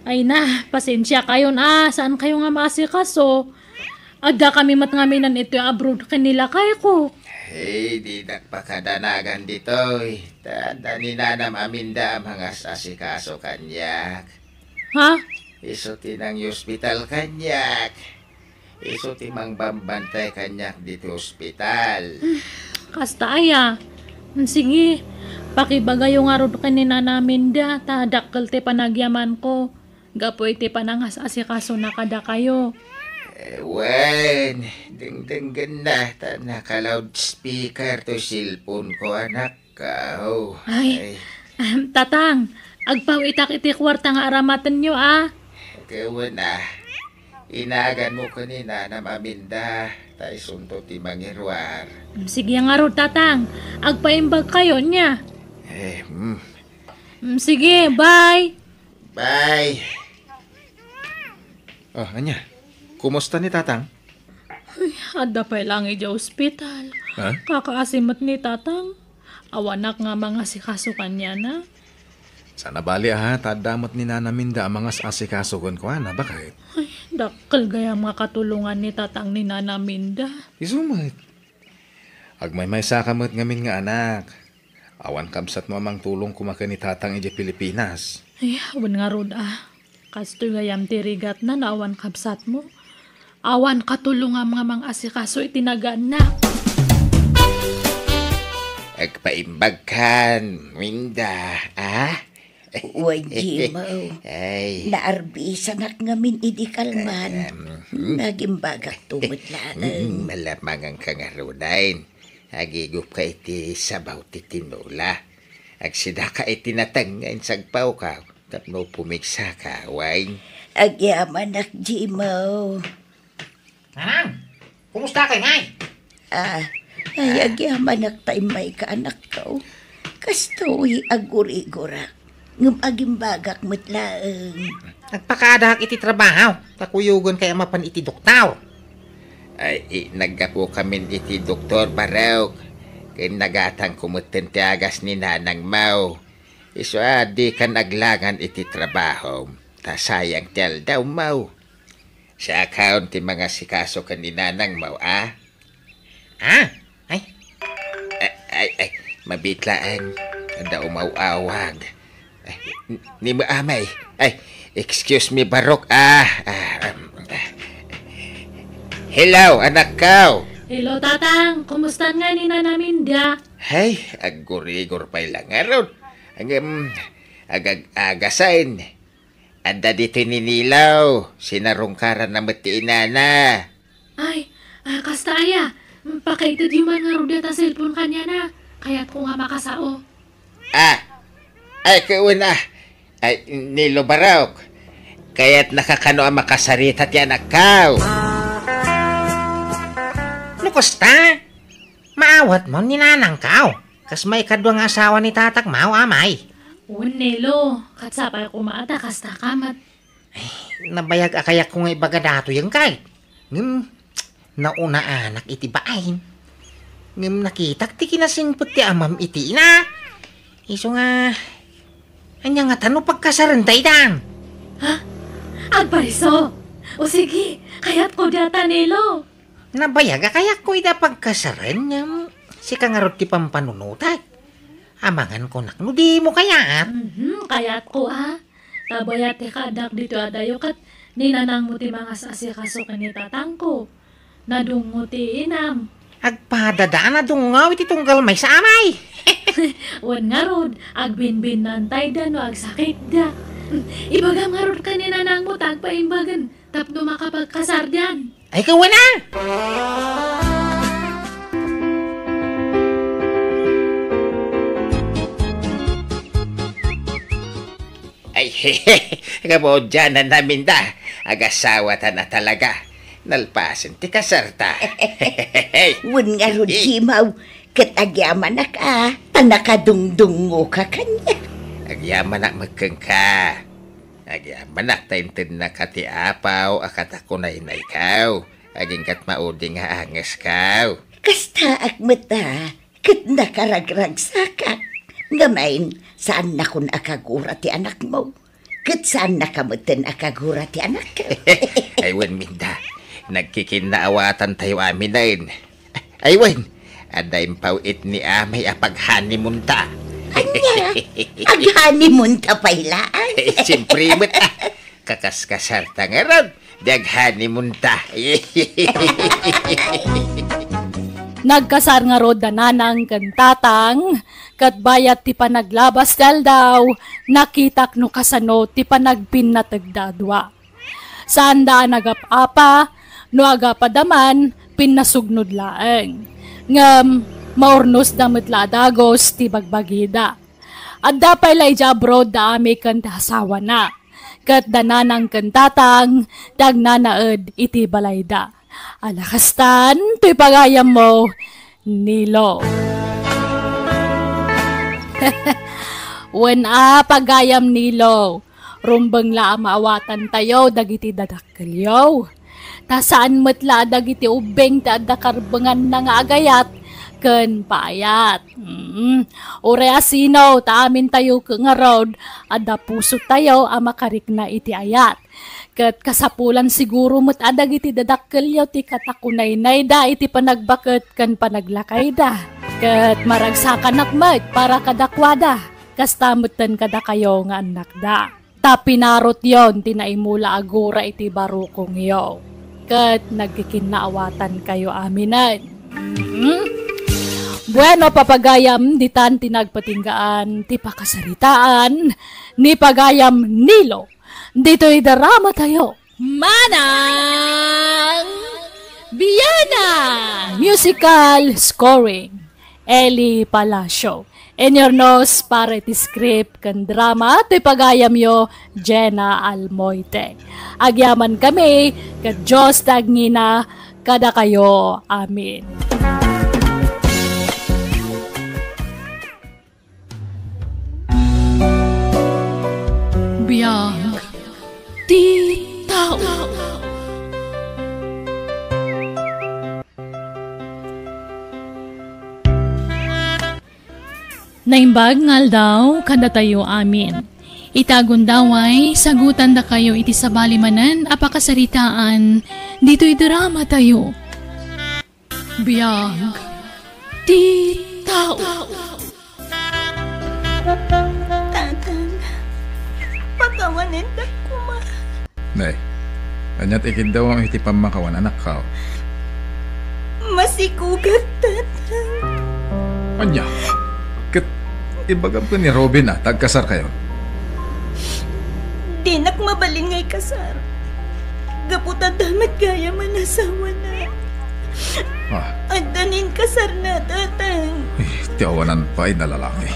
Ay na, pasensya kayon saan kayo nga maasikaso? Adda kami matngaminan ito yung abroad kanila kay ko. Hey, di nagpakadanagan dito. Tanda ni Nanam Aminda mga asikaso kanyak. Ha? Iso tinang hospital kanyak. Iso timang bambantay kanyak dito hospital. Kasta aya. Sige, pakibagayo nga ron kanina namin da. Tadakkel ti panagyaman ko. Gapoy ti panangas asikaso na kada kayo. Wen, ding-dinggan na. Naka-loudspeaker to cellphone ko, anak ka. Ay. Tatang, agpaw itak iti kwarta nga aramatan nyo Kawan inagan mo kanina na maminda. Tayo sunto ti mangirwar. Sige nga ron, Tatang. Agpaimbag kayo niya. Sige, bye. Bye. Anya. Kumusta ni Tatang? Adda pa lang ija ospital. Ha? Kakaasimot ni Tatang. Awanak nga mga sikasukan niya na. Sana bali tadamot ni Nanaminda ang mga asikasukan ko na bakit? Ay, dakkel gaya mga katulungan ni Tatang ni Nanaminda. Isumat. Agmay sakamot ngamin nga anak. Awan kamsat mo amang tulong kumaka ni Tatang ija Pilipinas. Ay, awan nga rod Kasto gayam tirigat na awan kapsat mo. Awan katulong nga mga asikaso itinagaan na. Agpaimbag kan, Minda, Uy, Jimo. Ay. Naarbisa nak ngamin idi kalman. Nagimbagak tumot lang. Malamang ang kangarunain. Agigup ka iti sabaw ti tinula. Agsida ka iti natangan sagpaw ka. Tapno pumiksa ka, wine. Agyaman nak, Jimo. Nanang, kumusta kay ngay? Ay agyaman nak taimay ka anak ko. Kastoy aguri-gura. Ngum agimbagak matlaeng. Nagpakadak iti trabaho. Takuyugon kaya mapan iti doktaw. Ay, naggapo kami iti doktor Baraw. Kaya nagatang kumutin ti agas ni Nanang Mau. Iso di ka naglangan iti trabaho. Ta sayang tiyal daw Mau. Sa account ti mga sikaso ka ni Nanang Mau, Ay. Ay, mabitlaan. Ada umaw-awag. Ni mo amay. Ay, excuse me, Barok. Hello, anak ko. Hello, Tatang. Kumusta nga ni Nanaminda? Hay, agurigor pa ilang aron. Ang agagasain. Anda dito ninilaw. Sinarungkaran na matiin na. Ay, kasta aya. Pakaitid yung mga ruda ta cellphone kanya na. Kaya't ko nga makasao. Ay, kauna. Ay, Nilo Barok. Kaya't nakakano ang makasarita ti anak ko. Lukusta? Maawat mo ni Nanang kao. Kas may kadwa nga asawa ni tatak mao, amay. Nilo, katsapay kumata kasta kamat. Nabayag akayak ko nga ibaga dato yung kay. Nauna anak iti bain. Nakitak ti kinasimpot ti amam iti na. Iso nga, anya nga tano pagkasarantay dan. Ha? Agpariso! O sige, kayat ko data Nilo. Nabayag akayak ko ida pagkasaran nga si kangarot ti pampanunutat. Amangan ko nak, no di mo kayat. Kayat ko ha. Tabayat ti kadak dito adayo kat ninanang mo ti mga asikaso ni tatang ko. Nadungo ti inam. Agpadadaan na dungaw iti tunggal may sa amay. Wan nga rod, agbinbin nantay da no agsakit da. Ibagam nga rod ka ninanang mo tagpaimbagan tapno makapagkasar diyan. Ay kawan na! Ay, kamo dyan na namin da. Agasawa ta na talaga. Nalpasan ti kasarta. Wan nga ron, Jimaw. Katagyaman na ka. Tanakadungdungo ka kanya. Agyaman na magkang ka. Agyaman na taintin na kati apaw. Akat ako na ikaw. Aging kat mauding nga angas kaw. Kasta akmata. Kat nakaragrag saka. Ngamain, saan na kun akagura ti anak mo? Kat saan nakamutin akagura ti anak ka? Aywan, Minda. Nagkikinaawatan tayo amin na yun. Aywan, adayang pauit ni amay apaghani munta. Anya, aghani munta pailaan. Siyempre mo't kakaskasar ta nga ron. Daghani munta. Nagkasar nga rod dananang kantatang, kat bayat ti panaglabas daw, nakitak no kasano ti panagpinatagdadwa. Saan daan agap-apa, no agapadaman, pinasugnod laeng. Ngam, maurnos damit ladagos ti bagbagida. At dapay lay jabrod da ame kantasawa na, kat dananang kantatang, dagnanaed iti balayda. Alakastan, to'y pagayam mo, Nilo. When pagayam Nilo, rumbang la maawatan tayo, dagiti dadakkelyo. Ta saan matla dagiti ubeng ta dakarbangan na nga agayat, ken paayat. Ore asino, ta amin tayo nga road, adda puso tayo, makarik na iti ayat. Kat kasapulan siguro mo't adag iti dadakkelyo ti katakunay da iti panagbaket kan panaglakay da. Kat maragsakan akmet para kadakwada. Kastamutan kada kayo nga anak da. Ta pinarot yon tinaimula agura iti barukong yo. Kat nagkikinaawatan kayo aminan. Bueno, papagayam ditan tinagpatinggaan ti pakasaritaan ni pagayam Nilo. Dito'y darama tayo. Manang Biyana! Musical scoring. Eli Palacio. In your nose, para iti script kan drama, to'y pagayam yo, Jenna Almoite. Agyaman kami, kad Diyos tagngina, kada kayo. Amin. Biyang Titaw. Naimbag ngal daw kada tayo amin. Itagon daway, sagutan da kayo iti sabalimanan apakasaritaan, dito'y drama tayo. Biyag Titaw. Tatang, pagawanin da kuma. Nay, anyat ikid daw ang iti pamakawan anak ka. Masikugat, tatang. Anya, kat ibagam ko ni Robin tagkasar kayo. Di nak mabalin ngay kasar. Gaputa damat gaya manasawa na. Andanin kasar na, tatang. Tiyawanan pa ay nalalaki.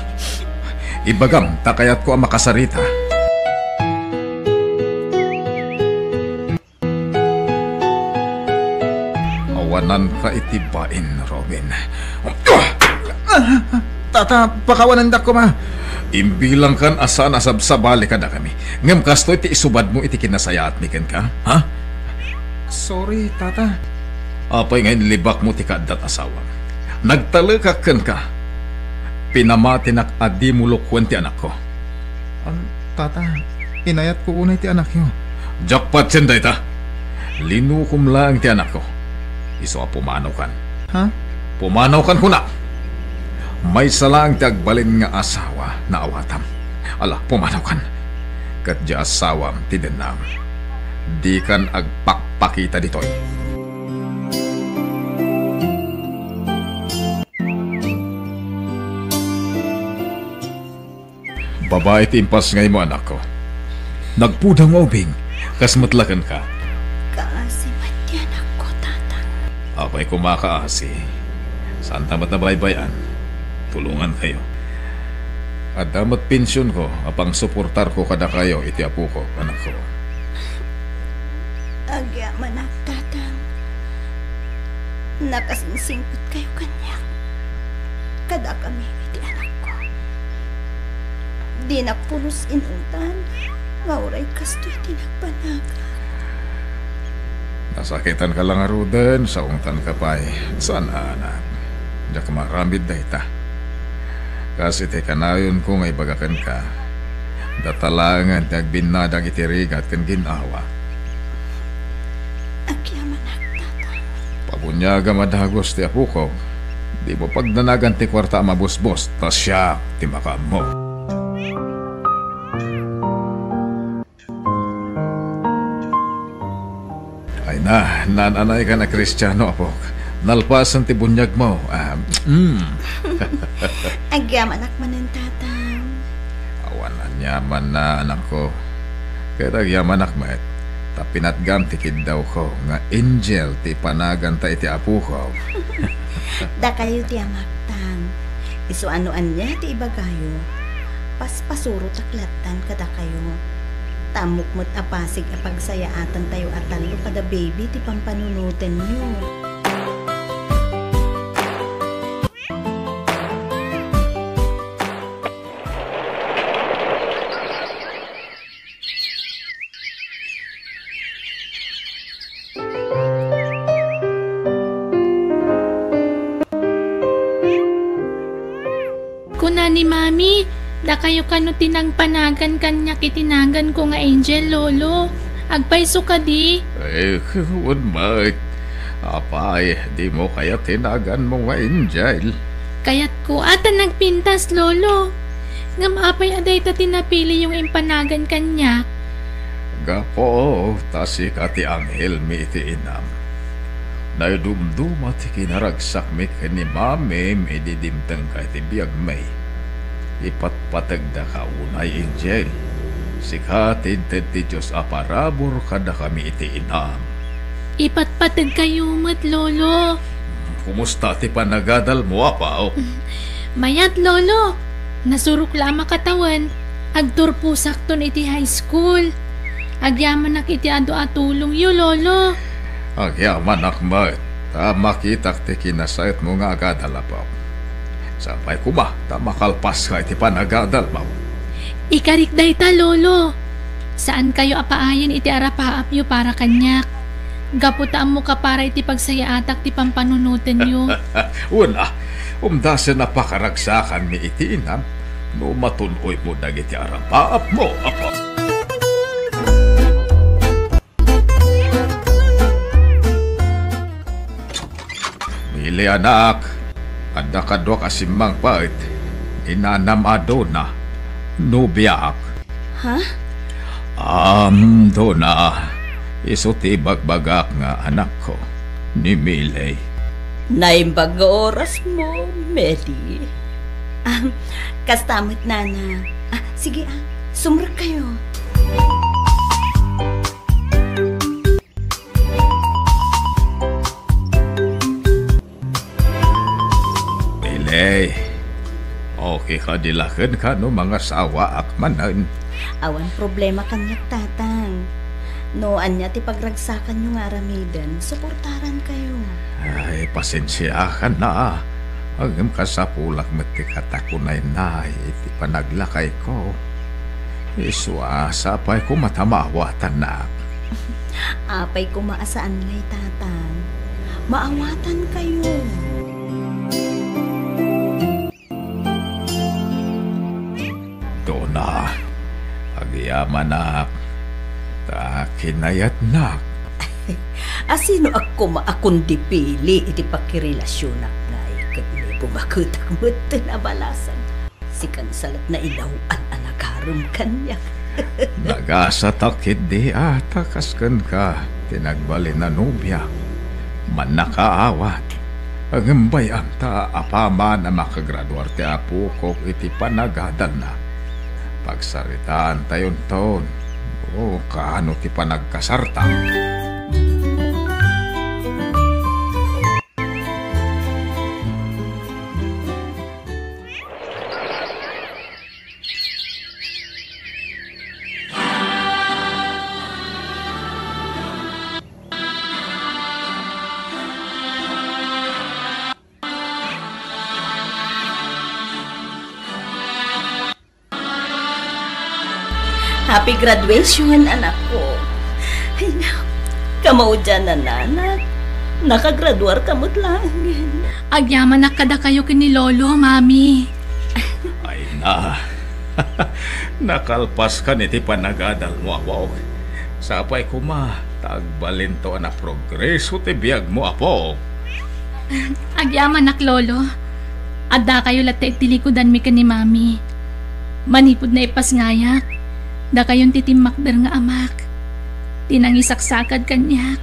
Ibagam, takayat ko ang makasarita. Awanan ka itibain, Robin. Tata, pakawanan da ko ma. Imbilang kan asa nasabsabali ka na kami. Ngam kasto iti isubad mo iti kinasayat ni ka, ha? Sorry, tata. Apay ngayon libak mo ti kadat asawa. Nagtalakakan ka. Pinamatinak adi mo lukwan ti anak ko. Tata, inayat ko unay ti anak nyo. Jackpot yan day ta. Linukom lang ti anak ko. Iso pumanaw kan. Ha? Pumanaw kan kuna. May salang ti agbalin nga asawa na awatam. Ala, pumanaw kan. Kat di asawam ti denam. Di kan agpakpakita ditoy. Babae ti impas ngay mo anak ko. Nagpudang maubing, kas matlakan ka. Kaasimat yan ako, tatang. Apay kumakaasi. Saan tamat na baybayan? Tulungan kayo. At damat pensyon ko, apang suportar ko kada kayo, iti apo ko, anak ko. Agyaman ak, tatang. Nakasingsingpot kayo kanya. Kada kami, iti anak ko. Di napulos inutan. Mauray kasto iti nagpanaga. Nasakitan ka lang aruden, sa ungtan ka pa'y. Saan anak? Diyak maramid da ita. Kasi te kanayon ko ngay bagakan ka. Datalangan nagbinadang itirigat kan ginawa. Agyaman ak, tatang. Pabunyaga madagos ti apo ko. Di mo pagnanagan ti kwarta mabusbos, tas siya ti makam mo. Ay na, nananay ka na Kristiyano, apok. Nalpasan ti bunyag mo. Agyaman ak manan, tatang. Awanan yaman na, anak ko. Kaya yaman akmet. Tapinatgam ti daw ko. Nga angel ti panagan ta iti apo ko. Da kayo ti amaktang. Iso anoan niya ti iba kayo. Paspasuro taklatan kada kayo. Tamok mo't apasig apagsayaatan tayo atalo kada baby ti pampanunutin nyo. Kuna ni Mami, da kayo kano tinagpanagan kanya kitinagan ko nga angel, lolo. Agpaiso ka di. Eh, kuwan mat. Apay, di mo kaya tinagan mo nga angel. Kaya't ko ata nagpintas, lolo. Nga maapay aday ta tinapili yung impanagan kanya. Gapo, tasi ka ti anghel mi iti inam. Naidumduma ti kinaragsak mi ni mami mi didimtang ka ti biyag may. Ipatpatag da ka unay angel. Sikatid ti Diyos aparabor kada kami iti inam. Ipatpatag kayo mat, lolo. Kumusta ti panagadal mo, apaw? Mayat, lolo. Nasurok lama katawan. Agturpusak ton iti high school. Agyaman nak iti ado atulong yu, lolo. Agyaman akmat. Makitak ti kinasayat mo nga agadal, apaw. Sapay kuma, makalpas ka iti panagadal mo. Ikarikday ta, lolo. Saan kayo apaayan iti arapaap yu para kanyak? Gaputaan mo ka para iti pagsayaatak ti pampanunutin yu. Una, umdasan na pakaragsakan ni iti inam, no matunoy mo dagiti arapaap mo, apo. Mili anak, kada kadwa kasimang pait, inanam adona, nubiak. Ha? Dona, iso ti bagbagak nga anak ko, ni Miley. Naimbag oras mo, Meli. Kastamot, nana. Sige, sumrag kayo. Miley, okay ka dilakan ka no mga sawa akmanan. Awan problema kanyak, tatang. Noan niya ti pagragsakan nyo nga aramidan, suportaran kayo. Ay, pasensya ka na. Agam kasapulak mati katakunay na iti panaglakay ko. Iswa sapay ko matamawatan na. Apay ko maasaan lay tatang. Maawatan kayo. Dona, agyaman nak. Ta kinayat nak. Asino ako maakong dipili iti pakirelasyon na ikat may bumakutak mo na balasan. Sikan salat na ilawaan ang nagharom kanya. Nagasatakit di atakaskan ka. Tinagbali na nubya. Man nakaawat. Agambay ang taapama na makagraduar ti apo ko iti panagadal na. Pagsaritaan tayon taon. O kaano ti panagkasarta. Happy graduation, anak ko. Ay na, kamao dyan na nanak. Nakagraduar kamot lang. Agyaman na kada kayo kini Lolo, Mami. Ay na. Nakalpas ka niti panagadal mo, apo. Sapay kuma, tagbalin to na progreso ti biyag mo, apo. Agyaman nak Lolo. Adda kayo latte tilikudan mi kani Mami. Manipod na ipas ngayak. Da kayon titimakder nga amak. Tinangisaksakad kanyak.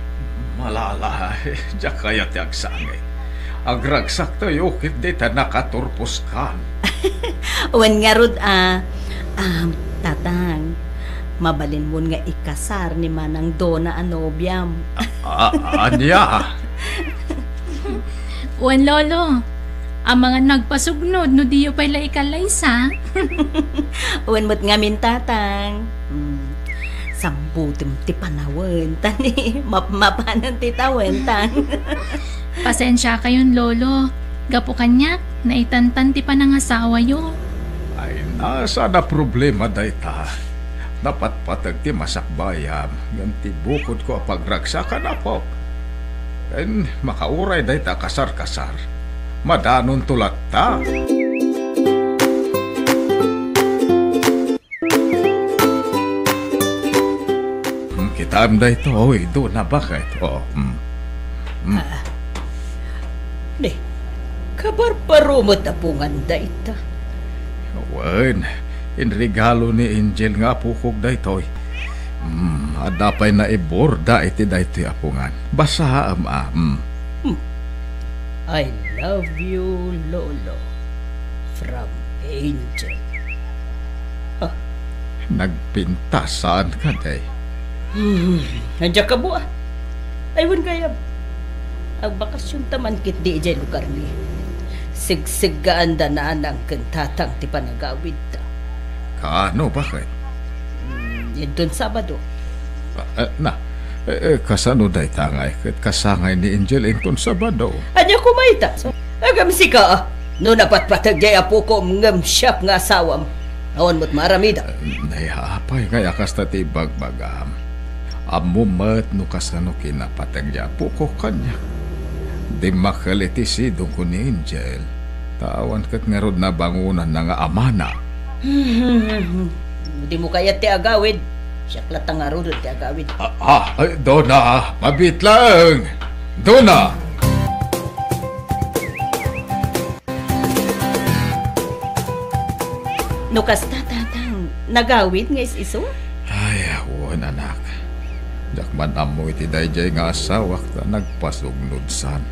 Malala, diya kaya ti agsangay. Agragsak tayo kit di ta nakaturpos kan. Wan nga rod, tatang, mabalin mo nga ikasar ni Manang Dona Anobiam. Anya? Wan Lolo, ang mga nagpasugnod no diyo pala ikalaysa. Wan mo't nga min tatang. Sambutim ti panawen tani mapanan ti tawen tang. Pasensya kayon Lolo. Gapo kanyak, naitantan ti panangasawa yo. Ay nasa na problema dayta. Dapat patag ti masakbayam. Yan ti bukod ko pagragsakan na po. And makauray dayta kasar-kasar. Madanon tulat ta. Kitaan da ito, oy, doon na ba ka ito? Ne, kabarbaro mo tapungan da ita. Wan, inregalo ni Angel nga pukog da ito. Adapay na iborda iti da ito apungan. Basa I love you, Lolo. From Angel. Nagpintasaan ka day. Nandiyan ka buah. Aywan kaya. Ang bakasyon taman kit di ijay lugar ni. Sigsigaan da na anang kantatang ti panagawid ta. Kaano, bakit? Yan doon Sabado. Kasano day tangay kat kasangay ni Angel inton Sabado. Anya kumaita. Agam si ka no napatpatag jay apo ko ngam siyap nga asawam. Awan mo't maramida. Nayapay kaya kasta ti bagbagam. Amumat no kasano kinapatag jay apo ko kanya. Di makalitisi ko ni Angel. Tawan kat nga rod na bangunan na nga amana. Di mo kaya ti agawid. Siya klatang nga rod ti agawid. Dona, mabit lang. Dona! Nukas tatang, nagawid nga iso? Ay, awan anak. Jakman amo iti dayjay nga asawak ta nagpasugnudsan.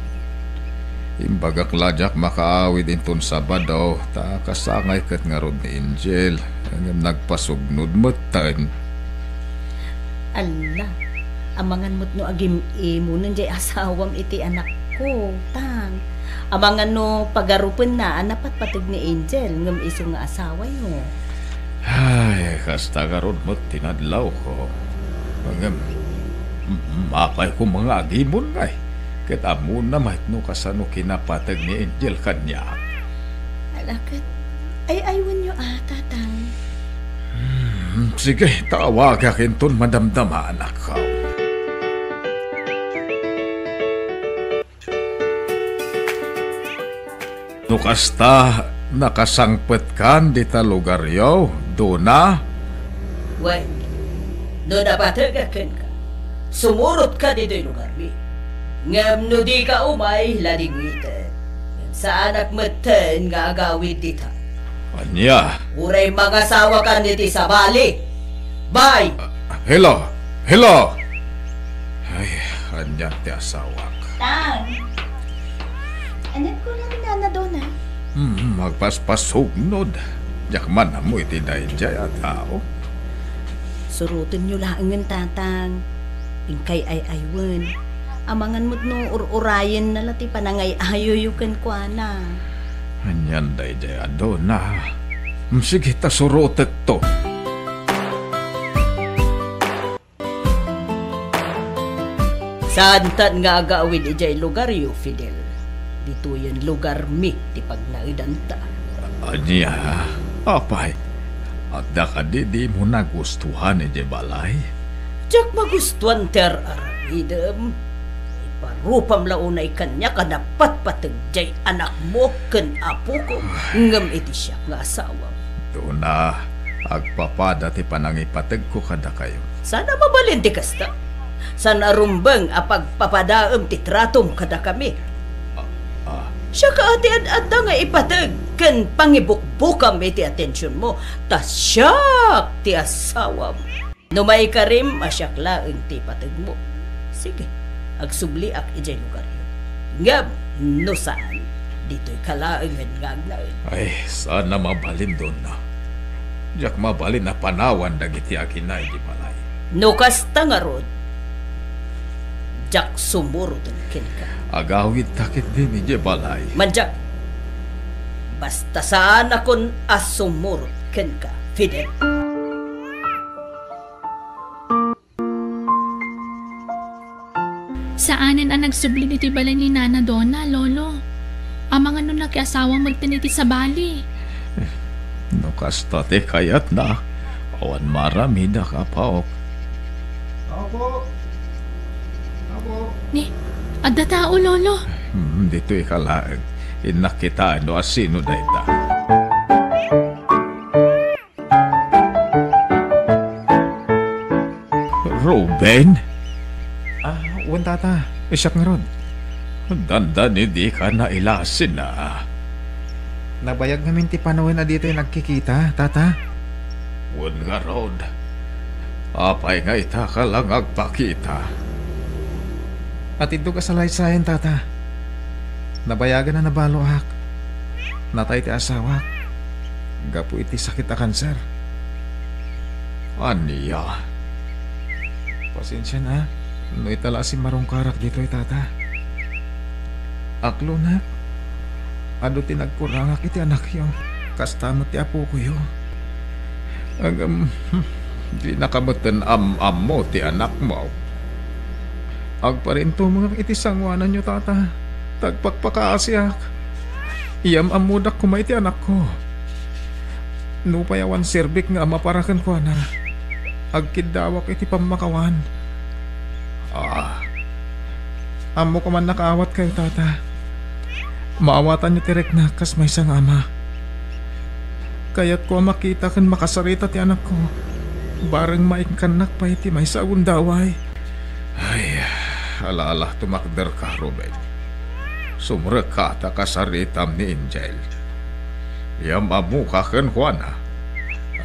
Imbagak lajak makaawid inton Sabado ta kasangay kat nga rod ni Angel. Ang nagpasugnod matan. Ala, amangan mo't no agim imo nandiay asawam iti anak ko, tang. Amangan no pagarupan na anapat patag ni Angel ngam iso nga asawa yo. Ay, kasta karod mo't tinadlaw ko. Mapay ko mga agimon ngay. Ket amo na mahit no kasano kinapatag ni Angel kanya. Alakat, ay aywan nyo tatang. Sige, tawag akin ton madamdama anak ko. No kasta nakasangpet kan di ta lugar yaw, do na? Wen, do napatagakan ka. Sumurot ka dito'y lugar mi. Ngam no di ka umay ladingwitan. Sa anak meten nga agawid dita. Anya? Uray mga sawa ka niti sa bali. Bye! Hello! Hello! Ay, anya ti asawak. Tang! Anak ko lang na doon Magpaspasugnod. Yakman na mo iti dahil dyan tao. Surutin nyo lang ng tatang. Ingkay ay aywan. Amangan mo't no urayan na lati panangay ayoyukan ko na. Anyan day dyan do na. Sige ta surutet to. Saan tan nga agawid ijay lugar yu, Fidel? Dito yan lugar mi, di pag naidanta. Anya, apay. At da ka di mo nagustuhan ijay balay? Diyak magustuhan ter aramidem. Iparupam launay kanya ka dapat patagjay anak mo kan apo ko. Ngam iti siya nga asawa. Doon na, agpapada ti panangipatag ko kada kayo. Sana mabalinti kasta. Sana rumbang apagpapadaam ti tratom kada kami. Siya ka ati-ad-adda nga ipatag kan pangibukbukam iti atensyon mo. Tas siyak ti asawa mo. Numay ka rin masyaklaang ti patag mo. Sige, agsubli ak ijay lugar yun. Ngam, no saan, dito'y kalaang ngagnain. Ay, sana mabalin doon na. Diyak mabalin na panawan dagiti akin na ijay balay. No kasta nga rod, diyak sumurot kin ka. Agawid takit din ijay balay. Manjak, basta saan akon asumurot kin ka, Fidel. Saanin ang nagsubli niti balay ni Nana Donna, Lolo? Amang ano nagkasawa magtiniti sa bali. No kasta te kayat na. Awan marami na kapaok. Ni, adda tao, Lolo. Dito ikalaag. Inakita no asino da ita. Ruben? Wan tata, isyak nga ron. Dandan hindi ka na ilasin na. Nabayag namin ti panawin na dito yung nagkikita, tata. Wan nga rod. Apay nga ita ka lang agpakita. At ito ka sa laysayan, tata. Nabayagan na nabaloak. Natay ti asawak. Gapo iti sakit a kanser. Aniya? Pasensya na. No itala si marong karak dito ay tata. Aklo na. Ado tinagkurangak iti anak yo. Kastamot ti apo ko yo. Agam, di nakamutan am mo ti anak mo. Agparinto mga iti sangwanan nyo tata. Tagpakpakaasyak. Iyam amudak kumay ti anak ko. Nupayawan serbik nga maparakan ko na. Agkidawak iti pamakawan. Amo ko man nakaawat kayo tata. Maawatan niyo tirek na kas may isang ama. Kaya't ko makita kan makasarita ti anak ko. Barang maingkanak pa iti may sa undaway. Ay, alaala tumakder ka, Ruben. Sumrek ka ta kasaritam ni Angel. Yam amu ka kan Juana.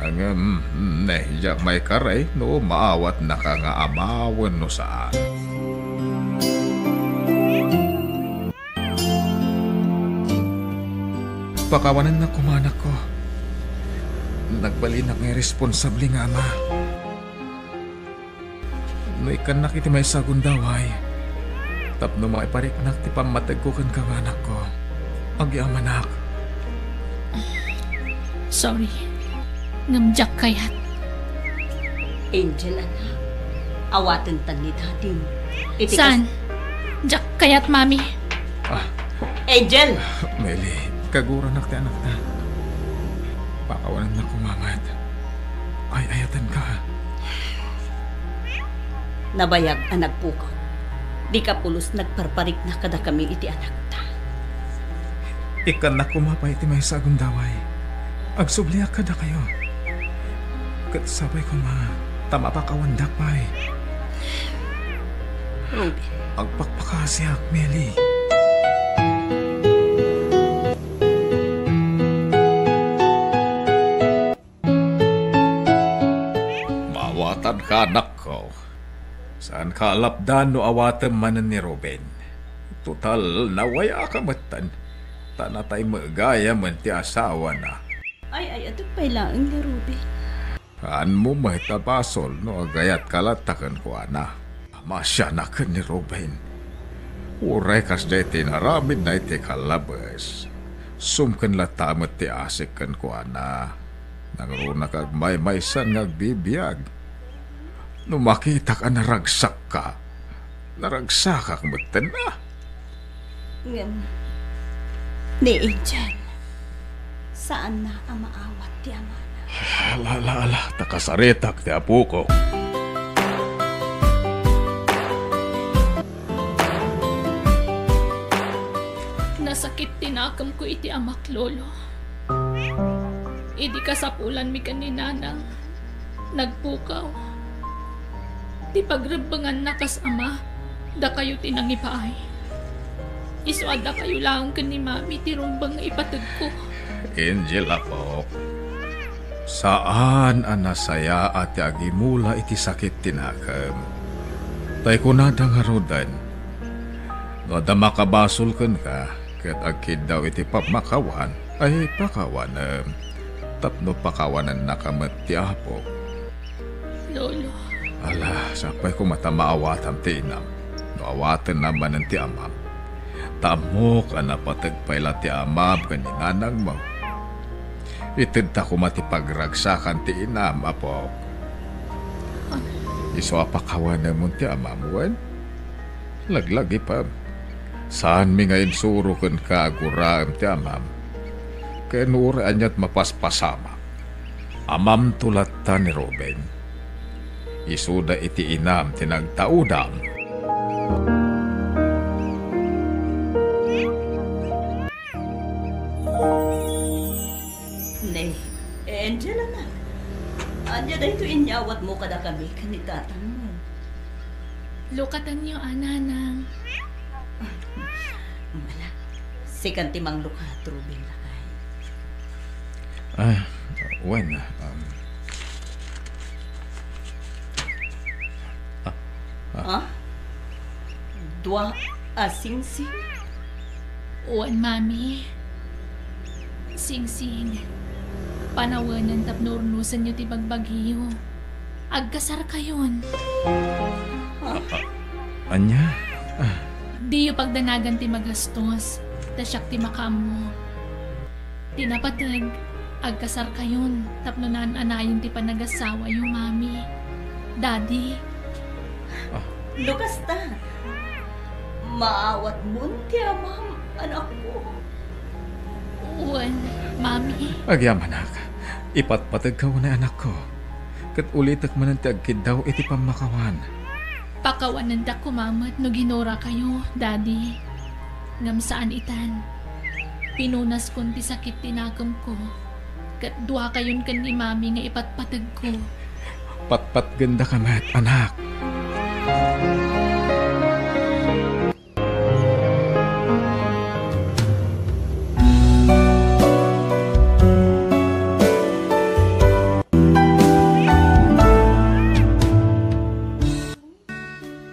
Ang nehjak may karay no maawat na ka nga amawan no saan. Pakawanan na kumanak ko. Nagbalinak nga responsable nga ama. No ikanak iti may sagundaway. Tapno mga ipariknak ti pamatag ko kan kanganak ko. Agyamanak. Sorry. Ngamjak kayat. Angel, anak. Awatan tan ni dadim. San? Jak kayat, mami. Angel! Meli, kagura na anak na. Pakawanan na kumamat. Ay, ayatan ka. Nabayag ang nagpukaw. Di ka pulos nagparparik na kada kami iti anak ta. Ikan na kumapay iti may sagong daway. Agsubliak kada kayo. Kat sabay ko tama pa kawandak pa'y. Ruby. Agpakpakasyak, Meli. Mawatan ka, anak ko. Saan ka alapdan no awatan manan ni Ruben? Total, nawaya ka matan. Tanatay magaya man ti asawa na. Ay, ato pa'y laang ni Ruby. Haan mo may tabasol no agayat kalatakan ko ana. Masya na ka ni Ruben. Uray kas day tinaramid na iti kalabas. Sumkan latamat ti asik kan ko ana. Nangruna kag may-maysan ngagbibiyag. No makita ka naragsak ka. Naragsak ka kumatan na. Ni Angel, saan na ang maawat ti ama na? Ala, takasaretak ti apo ko. Nasakit tinakam ko iti amak, lolo. Idi kasapulan mi kaninanang nagpukaw. Ti pagrebangan na kas ama, da kayo tinangipaay. Iswada kayo lang kan ni mami ti rumbang ipatag ko. Angel apo, saan ang nasaya at agimula iti sakit tinakam? Tay ko na dangarudan. No da makabasol kan ka, kat agkid daw iti pamakawan, ay pakawanam. Tapno pakawanan nakamat ti apo. Lolo. Ala, sapay ko matamaawatan ti inam. No awatan naman ng ti amam. Tamok ang napatagpayla ti amam kaninanang mo. Itid ta ko matipagragsakan ti inam, apo. Iso apakawanan mo ti amam, wan? Laglagi pa. Saan mi ngayon surukan ka aguraam ti amam? Kenura anyat mapaspasama. Amam tulat ta ni Ruben. Isuda iti inam tinagtaudam. Nay, Angela na. Anya na ito inyawat mo kada kami kanitatan mo. Lukatan niyo, ananang. Mala, sikan timang lukat, Ruben lakay. When? Dua asing-sing? Uwan, mami. Sing-sing. Panawanan tapnornusan niyo ti bagbagiyo. Agkasar kayon. Anya? Di yu pagdanagan ti magastos. Tasyak ti makamo. Tinapatag. Agkasar kayon. Tapnonan anayon ti panagasawa yung mami. Daddy. Lukas ta. Maawat mo ti amam, anak ko. Uwan, mami. Agyamanak, ipatpatag ka na anak ko. Kat ulitak man ang tiagkid daw iti pamakawan. Pakawanan da kumamat no ginora kayo, daddy. Ngam saan itan. Pinunas kon ti sakit tinakam ko. Kat duha kayon kan ni mami nga ipatpatag ko. Patpat ganda ka mat, anak.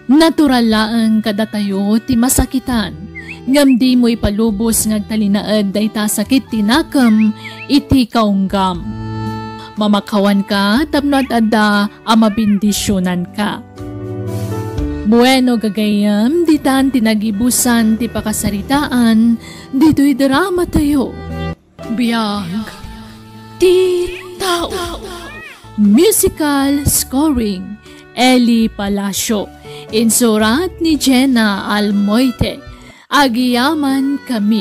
Natural laang kadatayo ti masakitan. Ngam di mo ipalubos ngagtalinaad day ta sakit tinakam iti kaunggam. Mamakawan ka tapno at adda amabindisyonan ka. Bueno gagayam ditan tinagibusan ti pakasaritaan dito'y drama tayo. Biyag ti tao. Musical scoring Eli Palacio. Insurat ni Jenna Almoite. Agiyaman kami.